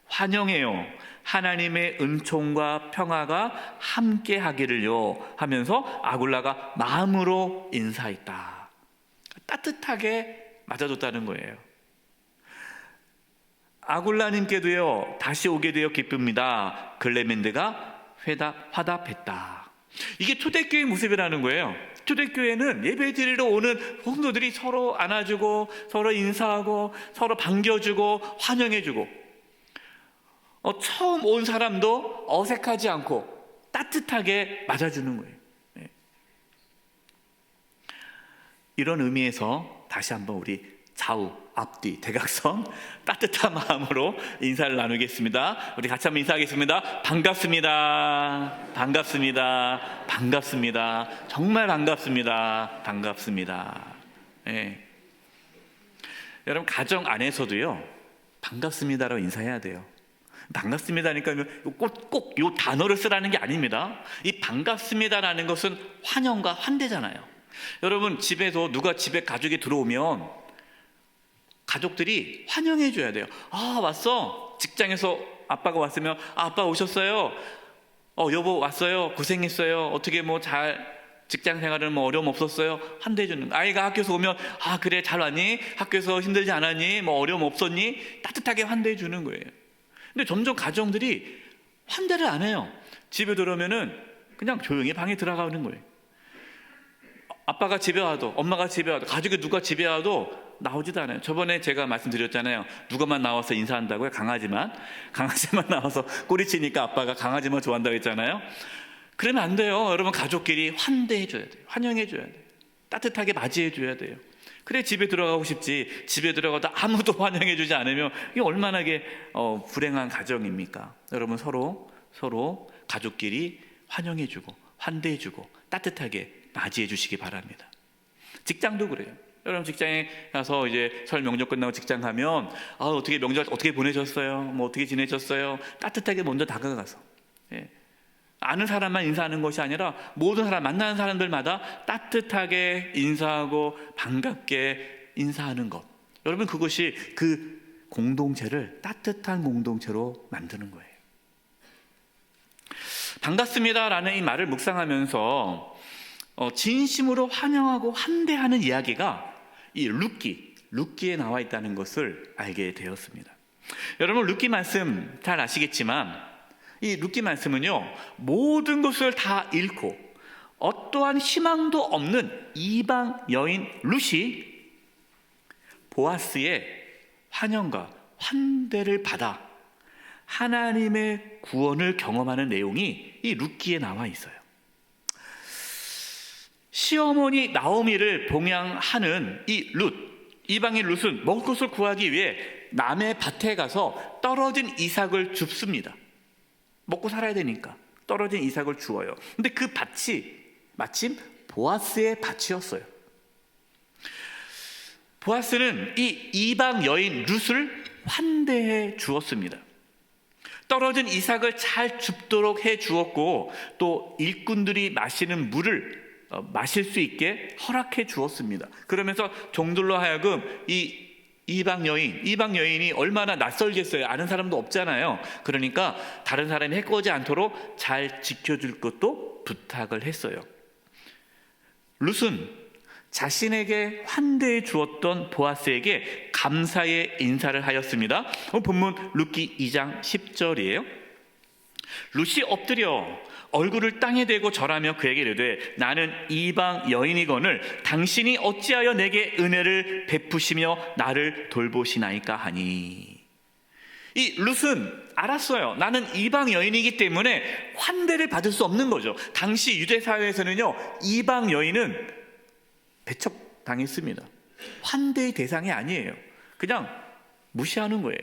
환영해요. 하나님의 은총과 평화가 함께 하기를요 하면서 아굴라가 마음으로 인사했다. 따뜻하게 맞아줬다는 거예요. 아굴라님께도요 다시 오게 되어 기쁩니다. 글레멘드가 화답했다. 이게 초대교회 모습이라는 거예요. 초대교회는 예배 드리러 오는 성도들이 서로 안아주고 서로 인사하고 서로 반겨주고 환영해주고, 처음 온 사람도 어색하지 않고 따뜻하게 맞아주는 거예요. 네. 이런 의미에서 다시 한번 우리 좌우, 앞뒤, 대각선 따뜻한 마음으로 인사를 나누겠습니다. 우리 같이 한번 인사하겠습니다. 반갑습니다. 반갑습니다. 반갑습니다. 정말 반갑습니다. 반갑습니다. 네. 여러분 가정 안에서도요 반갑습니다라고 인사해야 돼요. 반갑습니다니까 꼭 이 단어를 쓰라는 게 아닙니다. 이 반갑습니다라는 것은 환영과 환대잖아요. 여러분 집에서 누가 집에 가족이 들어오면 가족들이 환영해 줘야 돼요. 아 왔어. 직장에서 아빠가 왔으면 아빠 오셨어요. 여보 왔어요. 고생했어요. 어떻게 뭐 잘 직장 생활은 뭐 어려움 없었어요. 환대해 주는 거. 아이가 학교에서 오면 그래 잘 왔니? 학교에서 힘들지 않았니? 뭐 어려움 없었니? 따뜻하게 환대해 주는 거예요. 근데 점점 가정들이 환대를 안 해요. 집에 들어오면은 그냥 조용히 방에 들어가는 거예요. 아빠가 집에 와도 엄마가 집에 와도 가족이 누가 집에 와도 나오지도 않아요. 저번에 제가 말씀드렸잖아요. 누가만 나와서 인사한다고요? 강아지만 나와서 꼬리치니까 아빠가 강아지만 좋아한다고 했잖아요. 그러면 안 돼요. 여러분 가족끼리 환대해 줘야 돼요. 환영해 줘야 돼요. 따뜻하게 맞이해 줘야 돼요. 그래 집에 들어가고 싶지. 집에 들어가도 아무도 환영해 주지 않으면 이게 얼마나 불행한 가정입니까? 여러분 서로 가족끼리 환영해 주고 환대해 주고 따뜻하게 맞이해 주시기 바랍니다. 직장도 그래요. 여러분 직장에 가서 이제 설 명절 끝나고 직장 가면 어떻게 명절 어떻게 보내셨어요? 뭐 어떻게 지내셨어요? 따뜻하게 먼저 다가가서 아는 사람만 인사하는 것이 아니라 모든 사람 만나는 사람들마다 따뜻하게 인사하고 반갑게 인사하는 것. 여러분 그것이 그 공동체를 따뜻한 공동체로 만드는 거예요. 반갑습니다라는 이 말을 묵상하면서 진심으로 환영하고 환대하는 이야기가 이 룻기에 나와 있다는 것을 알게 되었습니다. 여러분 룻기 말씀 잘 아시겠지만 이 룻기 말씀은요 모든 것을 다 잃고 어떠한 희망도 없는 이방 여인 룻이 보아스의 환영과 환대를 받아 하나님의 구원을 경험하는 내용이 이 룻기에 나와 있어요. 시어머니 나오미를 봉양하는 이 이방인 룻은 먹을 것을 구하기 위해 남의 밭에 가서 떨어진 이삭을 줍습니다. 먹고 살아야 되니까 떨어진 이삭을 주어요. 근데 그 밭이 마침 보아스의 밭이었어요. 보아스는 이 이방 여인 룻을 환대해 주었습니다. 떨어진 이삭을 잘 줍도록 해 주었고 또 일꾼들이 마시는 물을 마실 수 있게 허락해 주었습니다. 그러면서 종들로 하여금 이 이방 여인이 얼마나 낯설겠어요. 아는 사람도 없잖아요. 그러니까 다른 사람이 해코지 않도록 잘 지켜줄 것도 부탁을 했어요. 룻은 자신에게 환대해 주었던 보아스에게 감사의 인사를 하였습니다. 본문 룻기 2장 10절이에요. 룻이 엎드려 얼굴을 땅에 대고 절하며 그에게 이르되 나는 이방 여인이거늘 당신이 어찌하여 내게 은혜를 베푸시며 나를 돌보시나이까 하니. 이 룻은 알았어요. 나는 이방 여인이기 때문에 환대를 받을 수 없는 거죠. 당시 유대 사회에서는요, 이방 여인은 배척당했습니다. 환대의 대상이 아니에요. 그냥 무시하는 거예요.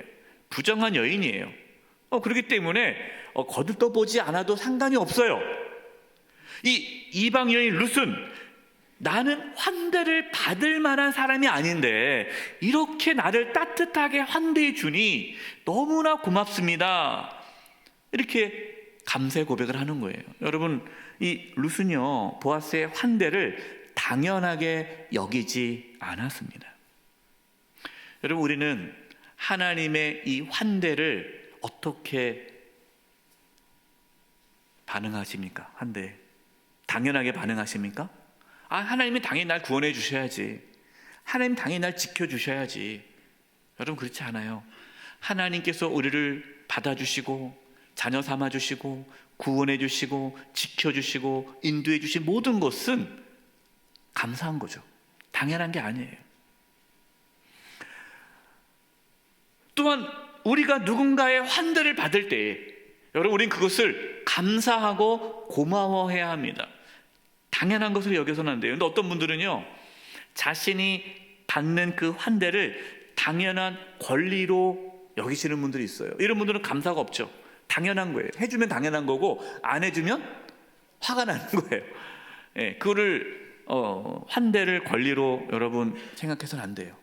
부정한 여인이에요. 그렇기 때문에 거들떠보지 않아도 상관이 없어요. 이 이방 여인 룻은 나는 환대를 받을 만한 사람이 아닌데 이렇게 나를 따뜻하게 환대해 주니 너무나 고맙습니다. 이렇게 감사의 고백을 하는 거예요. 여러분, 이 룻은요, 보아스의 환대를 당연하게 여기지 않았습니다. 여러분, 우리는 하나님의 이 환대를 어떻게 반응하십니까? 환대 당연하게 반응하십니까? 하나님이 당연히 날 구원해 주셔야지, 하나님 당연히 날 지켜주셔야지. 여러분, 그렇지 않아요. 하나님께서 우리를 받아주시고 자녀 삼아주시고 구원해 주시고 지켜주시고 인도해 주신 모든 것은 감사한 거죠. 당연한 게 아니에요. 또한 우리가 누군가의 환대를 받을 때에 여러분, 우리는 그것을 감사하고 고마워해야 합니다. 당연한 것으로 여겨서는 안 돼요. 그런데 어떤 분들은요, 자신이 받는 그 환대를 당연한 권리로 여기시는 분들이 있어요. 이런 분들은 감사가 없죠. 당연한 거예요. 해주면 당연한 거고 안 해주면 화가 나는 거예요. 그거를 환대를 권리로 여러분 생각해서는 안 돼요.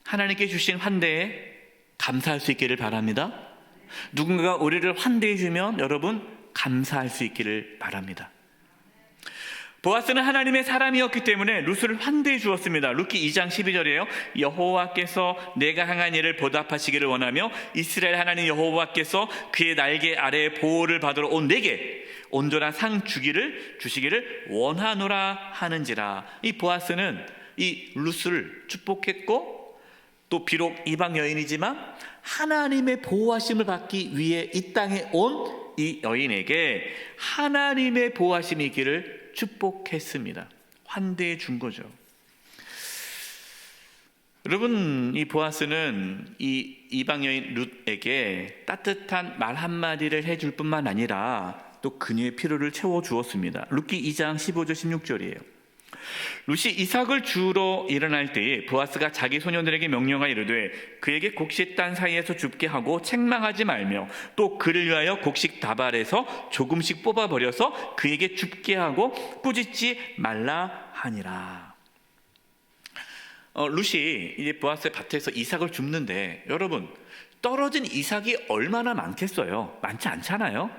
하나님께 주신 환대에 감사할 수 있기를 바랍니다. 누군가가 우리를 환대해 주면 여러분 감사할 수 있기를 바랍니다. 보아스는 하나님의 사람이었기 때문에 룻을 환대해 주었습니다. 룻기 2장 12절이에요. 여호와께서 내가 행한 일을 보답하시기를 원하며 이스라엘 하나님 여호와께서 그의 날개 아래에 보호를 받으러 온 내게 온전한 상 주시기를 원하노라 하는지라. 이 보아스는 이 룻을 축복했고, 또 비록 이방 여인이지만 하나님의 보호하심을 받기 위해 이 땅에 온 이 여인에게 하나님의 보호하심이 있기를 축복했습니다. 환대해 준 거죠. 여러분, 이 보아스는 이 이방 여인 룻에게 따뜻한 말 한마디를 해줄 뿐만 아니라 또 그녀의 필요를 채워 주었습니다. 룻기 2장 15절 16절이에요. 룻이 이삭을 주우러 일어날 때에 보아스가 자기 소년들에게 명령하여 이르되 그에게 곡식 단 사이에서 줍게 하고 책망하지 말며 또 그를 위하여 곡식 다발에서 조금씩 뽑아버려서 그에게 줍게 하고 꾸짖지 말라 하니라. 룻이 이제 보아스의 밭에서 이삭을 줍는데 여러분, 떨어진 이삭이 얼마나 많겠어요? 많지 않잖아요.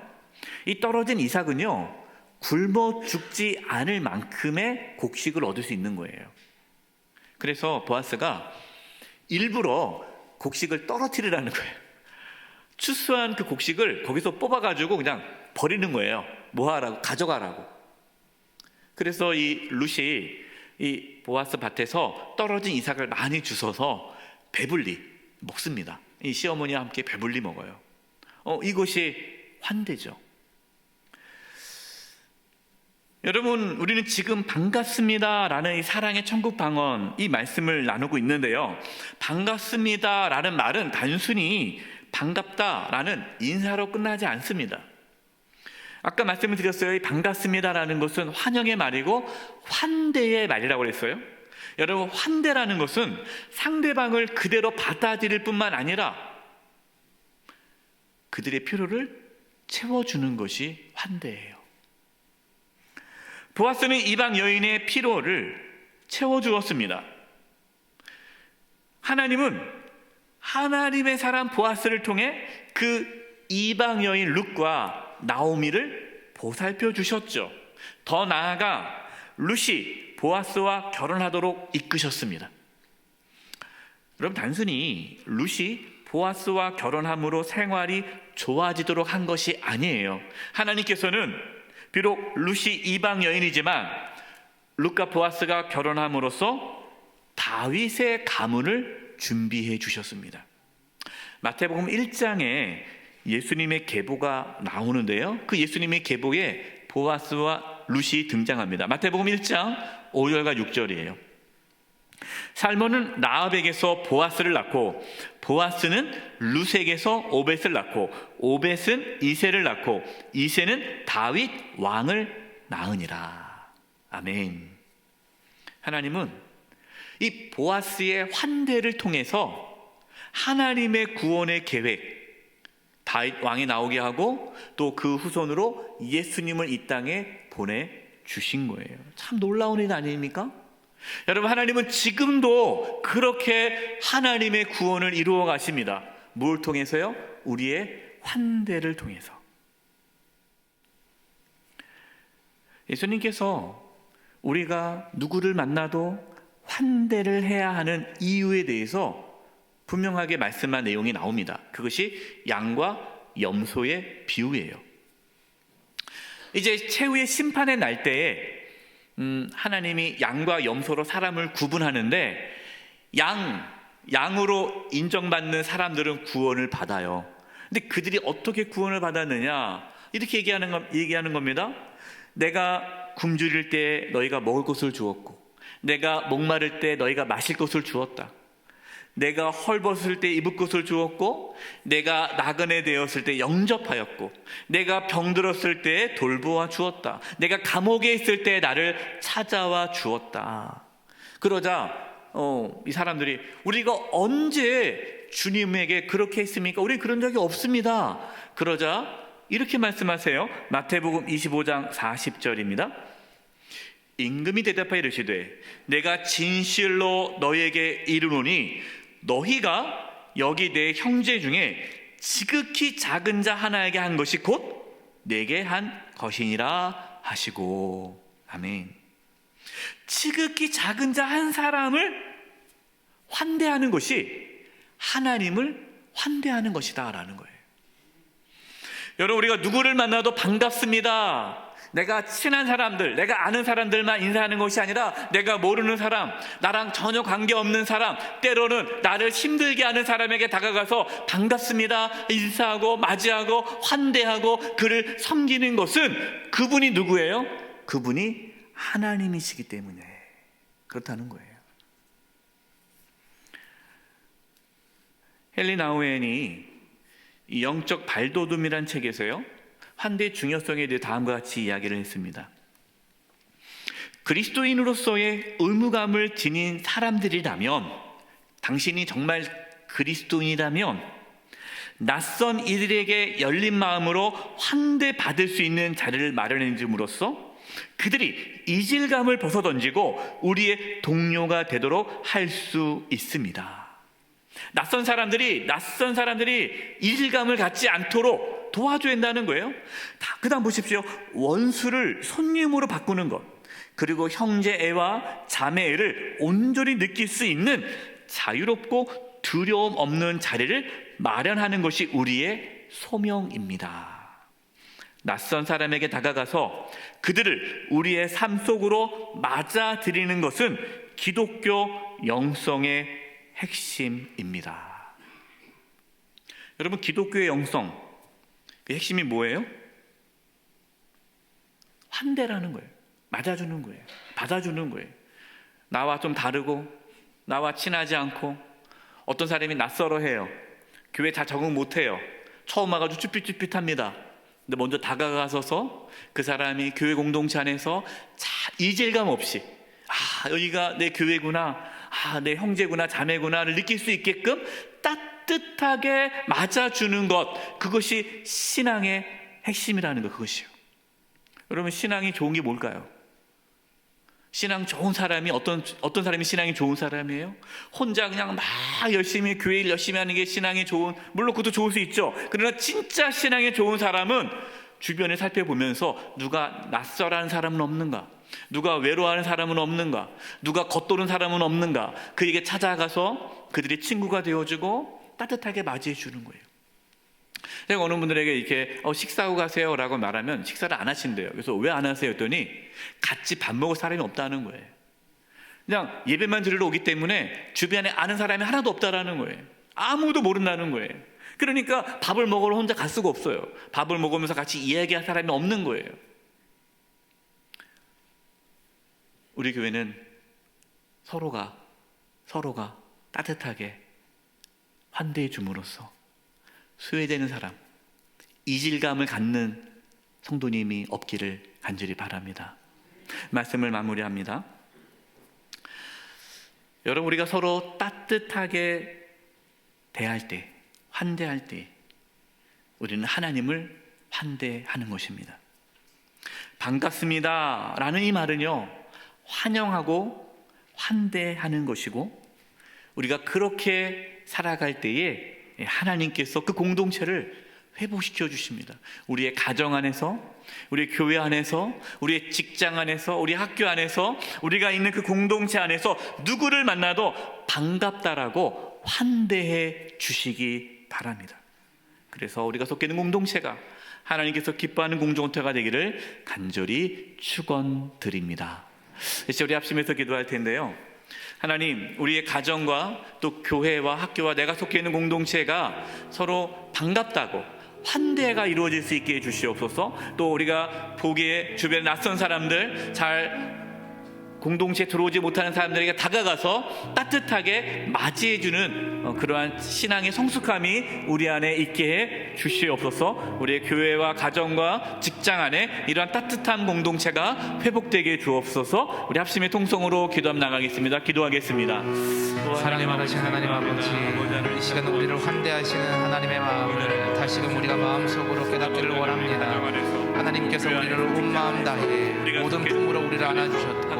이 떨어진 이삭은요, 굶어 죽지 않을 만큼의 곡식을 얻을 수 있는 거예요. 그래서 보아스가 일부러 곡식을 떨어뜨리라는 거예요. 추수한 그 곡식을 거기서 뽑아가지고 그냥 버리는 거예요. 뭐 하라고? 가져가라고. 그래서 이 룻이 이 보아스 밭에서 떨어진 이삭을 많이 주워서 배불리 먹습니다. 이 시어머니와 함께 배불리 먹어요. 이것이 환대죠. 여러분, 우리는 지금 반갑습니다라는 이 사랑의 천국 방언, 이 말씀을 나누고 있는데요. 반갑습니다라는 말은 단순히 반갑다라는 인사로 끝나지 않습니다. 아까 말씀을 드렸어요. 이 반갑습니다라는 것은 환영의 말이고 환대의 말이라고 그랬어요. 여러분, 환대라는 것은 상대방을 그대로 받아들일 뿐만 아니라 그들의 필요를 채워주는 것이 환대예요. 보아스는 이방 여인의 필요를 채워주었습니다. 하나님은 하나님의 사람 보아스를 통해 그 이방 여인 룻과 나오미를 보살펴 주셨죠. 더 나아가 룻이 보아스와 결혼하도록 이끄셨습니다. 여러분, 단순히 룻이 보아스와 결혼함으로 생활이 좋아지도록 한 것이 아니에요. 하나님께서는 비록 룻이 이방 여인이지만 룻과 보아스가 결혼함으로써 다윗의 가문을 준비해 주셨습니다. 마태복음 1장에 예수님의 계보가 나오는데요. 그 예수님의 계보에 보아스와 룻이 등장합니다. 마태복음 1장 5절과 6절이에요. 살몬은 라합에게서 보아스를 낳고, 보아스는 룻에게서 오벳을 낳고, 오벳은 이새를 낳고, 이새는 다윗 왕을 낳으니라. 아멘. 하나님은 이 보아스의 환대를 통해서 하나님의 구원의 계획, 다윗 왕이 나오게 하고 또 그 후손으로 예수님을 이 땅에 보내주신 거예요. 참 놀라운 일 아닙니까? 여러분, 하나님은 지금도 그렇게 하나님의 구원을 이루어 가십니다. 뭘 통해서요? 우리의 환대를 통해서. 예수님께서 우리가 누구를 만나도 환대를 해야 하는 이유에 대해서 분명하게 말씀한 내용이 나옵니다. 그것이 양과 염소의 비유예요. 이제 최후의 심판의 날 때에 하나님이 양과 염소로 사람을 구분하는데, 양으로 인정받는 사람들은 구원을 받아요. 근데 그들이 어떻게 구원을 받았느냐? 이렇게 얘기하는 겁니다. 내가 굶주릴 때 너희가 먹을 것을 주었고, 내가 목마를 때 너희가 마실 것을 주었다. 내가 헐벗을 때 입을 것을 주었고, 내가 나그네 되었을 때 영접하였고, 내가 병들었을 때 돌보아 주었다. 내가 감옥에 있을 때 나를 찾아와 주었다. 그러자 이 사람들이 우리가 언제 주님에게 그렇게 했습니까? 우리 그런 적이 없습니다. 그러자 이렇게 말씀하세요. 마태복음 25장 40절입니다. 임금이 대답하여 이르시되 내가 진실로 너희에게 이르노니 너희가 여기 내 형제 중에 지극히 작은 자 하나에게 한 것이 곧 내게 한 것이니라 하시고. 아멘. 지극히 작은 자 한 사람을 환대하는 것이 하나님을 환대하는 것이다 라는 거예요. 여러분, 우리가 누구를 만나도 반갑습니다, 내가 친한 사람들, 내가 아는 사람들만 인사하는 것이 아니라 내가 모르는 사람, 나랑 전혀 관계없는 사람, 때로는 나를 힘들게 하는 사람에게 다가가서 반갑습니다 인사하고 맞이하고 환대하고 그를 섬기는 것은 그분이 누구예요? 그분이 하나님이시기 때문에 그렇다는 거예요. 헨리 나우엔이 이 영적 발돋움이란 책에서요, 환대의 중요성에 대해 다음과 같이 이야기를 했습니다. 그리스도인으로서의 의무감을 지닌 사람들이라면, 당신이 정말 그리스도인이라면 낯선 이들에게 열린 마음으로 환대받을 수 있는 자리를 마련해 줌으로써 그들이 이질감을 벗어던지고 우리의 동료가 되도록 할 수 있습니다. 낯선 사람들이 이질감을 갖지 않도록 도와줘야 한다는 거예요. 그 다음 보십시오. 원수를 손님으로 바꾸는 것, 그리고 형제애와 자매애를 온전히 느낄 수 있는 자유롭고 두려움 없는 자리를 마련하는 것이 우리의 소명입니다. 낯선 사람에게 다가가서 그들을 우리의 삶 속으로 맞아들이는 것은 기독교 영성의 핵심입니다. 여러분, 기독교의 영성, 그 핵심이 뭐예요? 환대라는 거예요. 맞아주는 거예요. 받아주는 거예요. 나와 좀 다르고 나와 친하지 않고 어떤 사람이 낯설어해요. 교회 다 적응 못해요. 처음 와가지고 쭈삣쭈삣합니다. 근데 먼저 다가가서서 그 사람이 교회 공동체 안에서 이질감 없이 여기가 내 교회구나, 내 형제구나 자매구나를 느낄 수 있게끔 따뜻하게 맞아주는 것, 그것이 신앙의 핵심이라는 것, 그것이요. 여러분, 신앙이 좋은 게 뭘까요? 신앙 좋은 사람이 어떤 사람이 신앙이 좋은 사람이에요? 혼자 그냥 막 열심히 교회 일 열심히 하는 게 신앙이 좋은, 물론 그것도 좋을 수 있죠. 그러나 진짜 신앙이 좋은 사람은 주변에 살펴보면서 누가 낯설어하는 사람은 없는가? 누가 외로워하는 사람은 없는가? 누가 겉도는 사람은 없는가? 그에게 찾아가서 그들의 친구가 되어주고 따뜻하게 맞이해 주는 거예요. 제가 어느 분들에게 이렇게 식사하고 가세요 라고 말하면 식사를 안 하신대요. 그래서 왜 안 하세요 했더니 같이 밥 먹을 사람이 없다는 거예요. 그냥 예배만 드리러 오기 때문에 주변에 아는 사람이 하나도 없다라는 거예요. 아무도 모른다는 거예요. 그러니까 밥을 먹으러 혼자 갈 수가 없어요. 밥을 먹으면서 같이 이야기할 사람이 없는 거예요. 우리 교회는 서로가 따뜻하게 환대해 줌으로써 소외되는 사람, 이질감을 갖는 성도님이 없기를 간절히 바랍니다. 말씀을 마무리합니다. 여러분, 우리가 서로 따뜻하게 대할 때, 환대할 때 우리는 하나님을 환대하는 것입니다. 반갑습니다 라는 이 말은요, 환영하고 환대하는 것이고, 우리가 그렇게 살아갈 때에 하나님께서 그 공동체를 회복시켜 주십니다. 우리의 가정 안에서, 우리 교회 안에서, 우리의 직장 안에서, 우리 학교 안에서, 우리가 있는 그 공동체 안에서 누구를 만나도 반갑다라고 환대해 주시기 바랍니다. 그래서 우리가 속해 있는 공동체가 하나님께서 기뻐하는 공동체가 되기를 간절히 축원드립니다. 이제 우리 합심해서 기도할 텐데요. 하나님, 우리의 가정과 또 교회와 학교와 내가 속해 있는 공동체가 서로 반갑다고 환대가 이루어질 수 있게 해주시옵소서. 또 우리가 보기에 주변에 낯선 사람들, 잘 공동체에 들어오지 못하는 사람들에게 다가가서 따뜻하게 맞이해주는 그러한 신앙의 성숙함이 우리 안에 있게 해 주시옵소서. 우리의 교회와 가정과 직장 안에 이러한 따뜻한 공동체가 회복되게 해 주옵소서. 우리 합심의 통성으로 기도함 나가겠습니다. 기도하겠습니다. 사랑의 많으신 하나님 아버지, 이 시간 우리를 환대하시는 하나님의 마음을 다시금 우리가 마음속으로 깨닫기를 원합니다. 하나님께서 우리를 온 마음 다해 모든 품으로 우리를 안아주셨고,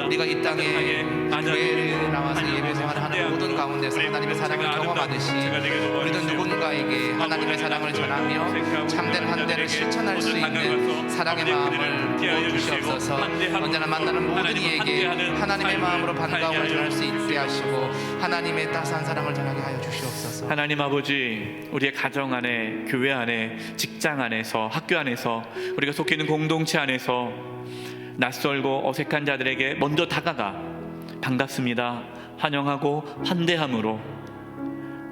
우리가 이 땅에 교회에 나와서 예배 생활하는 모든 가운데서 하나님의 사랑을 경험하듯이 우리도 누군가에게 하나님의 사랑을 전하며 참된 환대를 실천할 수 있는 사랑의 마음을 부어주시옵소서. 언제나 만나는 모든 이에게 하나님의 마음으로 반가움을 전할 수 있게 하시고 하나님의 따스한 사랑을 전하게 하여 주시옵소서. 하나님 아버지, 우리의 가정 안에, 교회 안에, 직장 안에서, 학교 안에서, 우리가 속해 있는 공동체 안에서 낯설고 어색한 자들에게 먼저 다가가 반갑습니다, 환영하고 환대함으로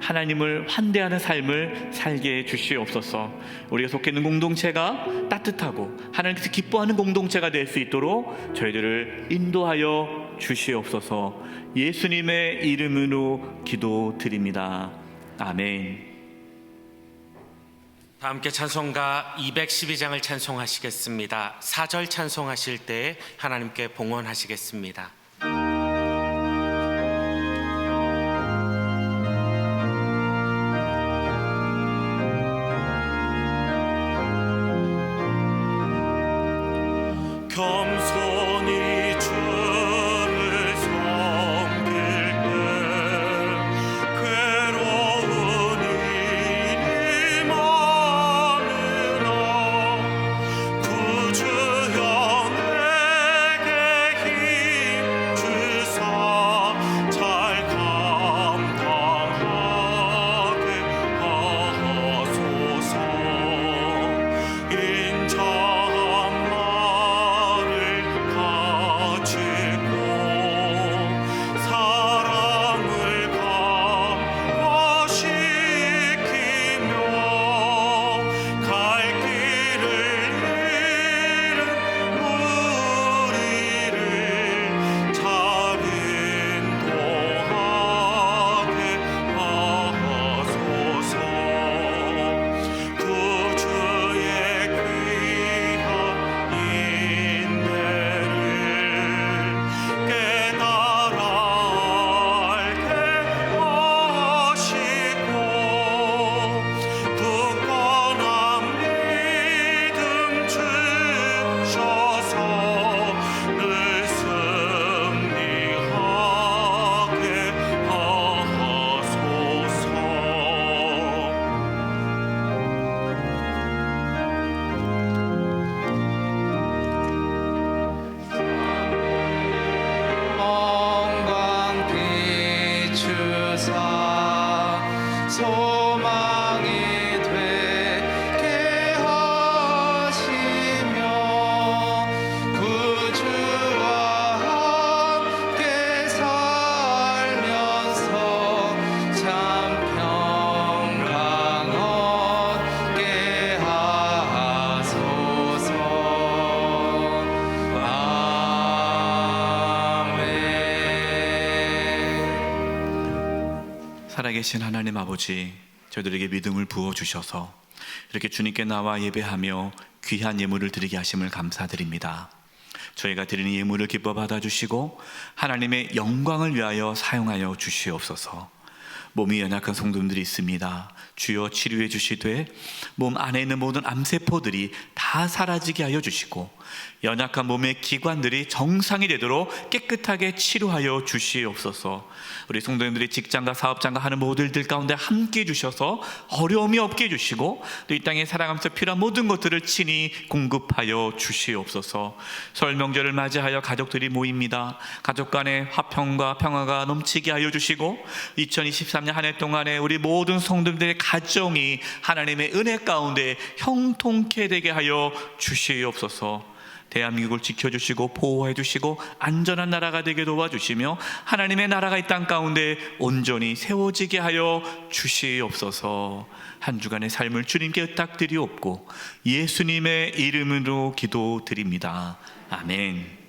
하나님을 환대하는 삶을 살게 해 주시옵소서. 우리가 속해 있는 공동체가 따뜻하고 하나님께서 기뻐하는 공동체가 될 수 있도록 저희들을 인도하여 주시옵소서. 예수님의 이름으로 기도드립니다. 아멘. 다 함께 찬송가 212장을 찬송하시겠습니다. 4절 찬송하실 때 하나님께 봉헌하시겠습니다. 겸손히 주를 섬길 때 괴로운 일이 많으나 구주여 내게 힘 주사 잘 감당하게 하소서. 인자한 말을 살아계신 하나님 아버지, 저희들에게 믿음을 부어주셔서 이렇게 주님께 나와 예배하며 귀한 예물을 드리게 하심을 감사드립니다. 저희가 드리는 예물을 기뻐 받아주시고 하나님의 영광을 위하여 사용하여 주시옵소서. 몸이 연약한 성도님들이 있습니다. 주여 치료해 주시되 몸 안에 있는 모든 암세포들이 다 사라지게 하여 주시고 연약한 몸의 기관들이 정상이 되도록 깨끗하게 치료하여 주시옵소서. 우리 성도님들이 직장과 사업장과 하는 모든 일 가운데 함께 해주셔서 어려움이 없게 해주시고 또 이 땅에 살아가면서 필요한 모든 것들을 친히 공급하여 주시옵소서. 설 명절을 맞이하여 가족들이 모입니다. 가족 간의 화평과 평화가 넘치게 하여 주시고 2023년 한 해 동안에 우리 모든 성도님들의 가정이 하나님의 은혜 가운데 형통케 되게 하여 주시옵소서. 대한민국을 지켜주시고 보호해주시고 안전한 나라가 되게 도와주시며 하나님의 나라가 이 땅 가운데 온전히 세워지게 하여 주시옵소서. 한 주간의 삶을 주님께 의탁드리옵고 예수님의 이름으로 기도드립니다. 아멘.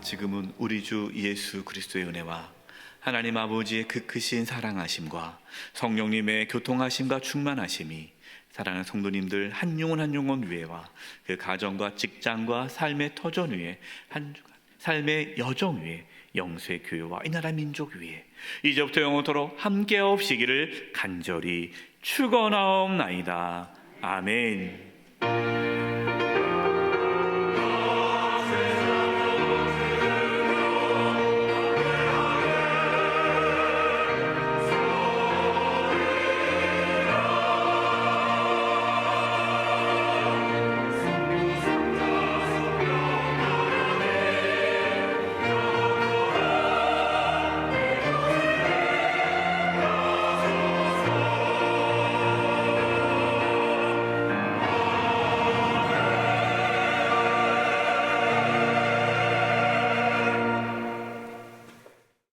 지금은 우리 주 예수 그리스도의 은혜와 하나님 아버지의 그 크신 사랑하심과 성령님의 교통하심과 충만하심이 사랑하는 성도님들 한 영혼 한 영혼 위에와 그 가정과 직장과 삶의 터전 위에 삶의 여정 위에 영수의 교회와 이 나라 민족 위에 이제부터 영원토록 함께 없시기를 간절히 축원하옵나이다. 아멘.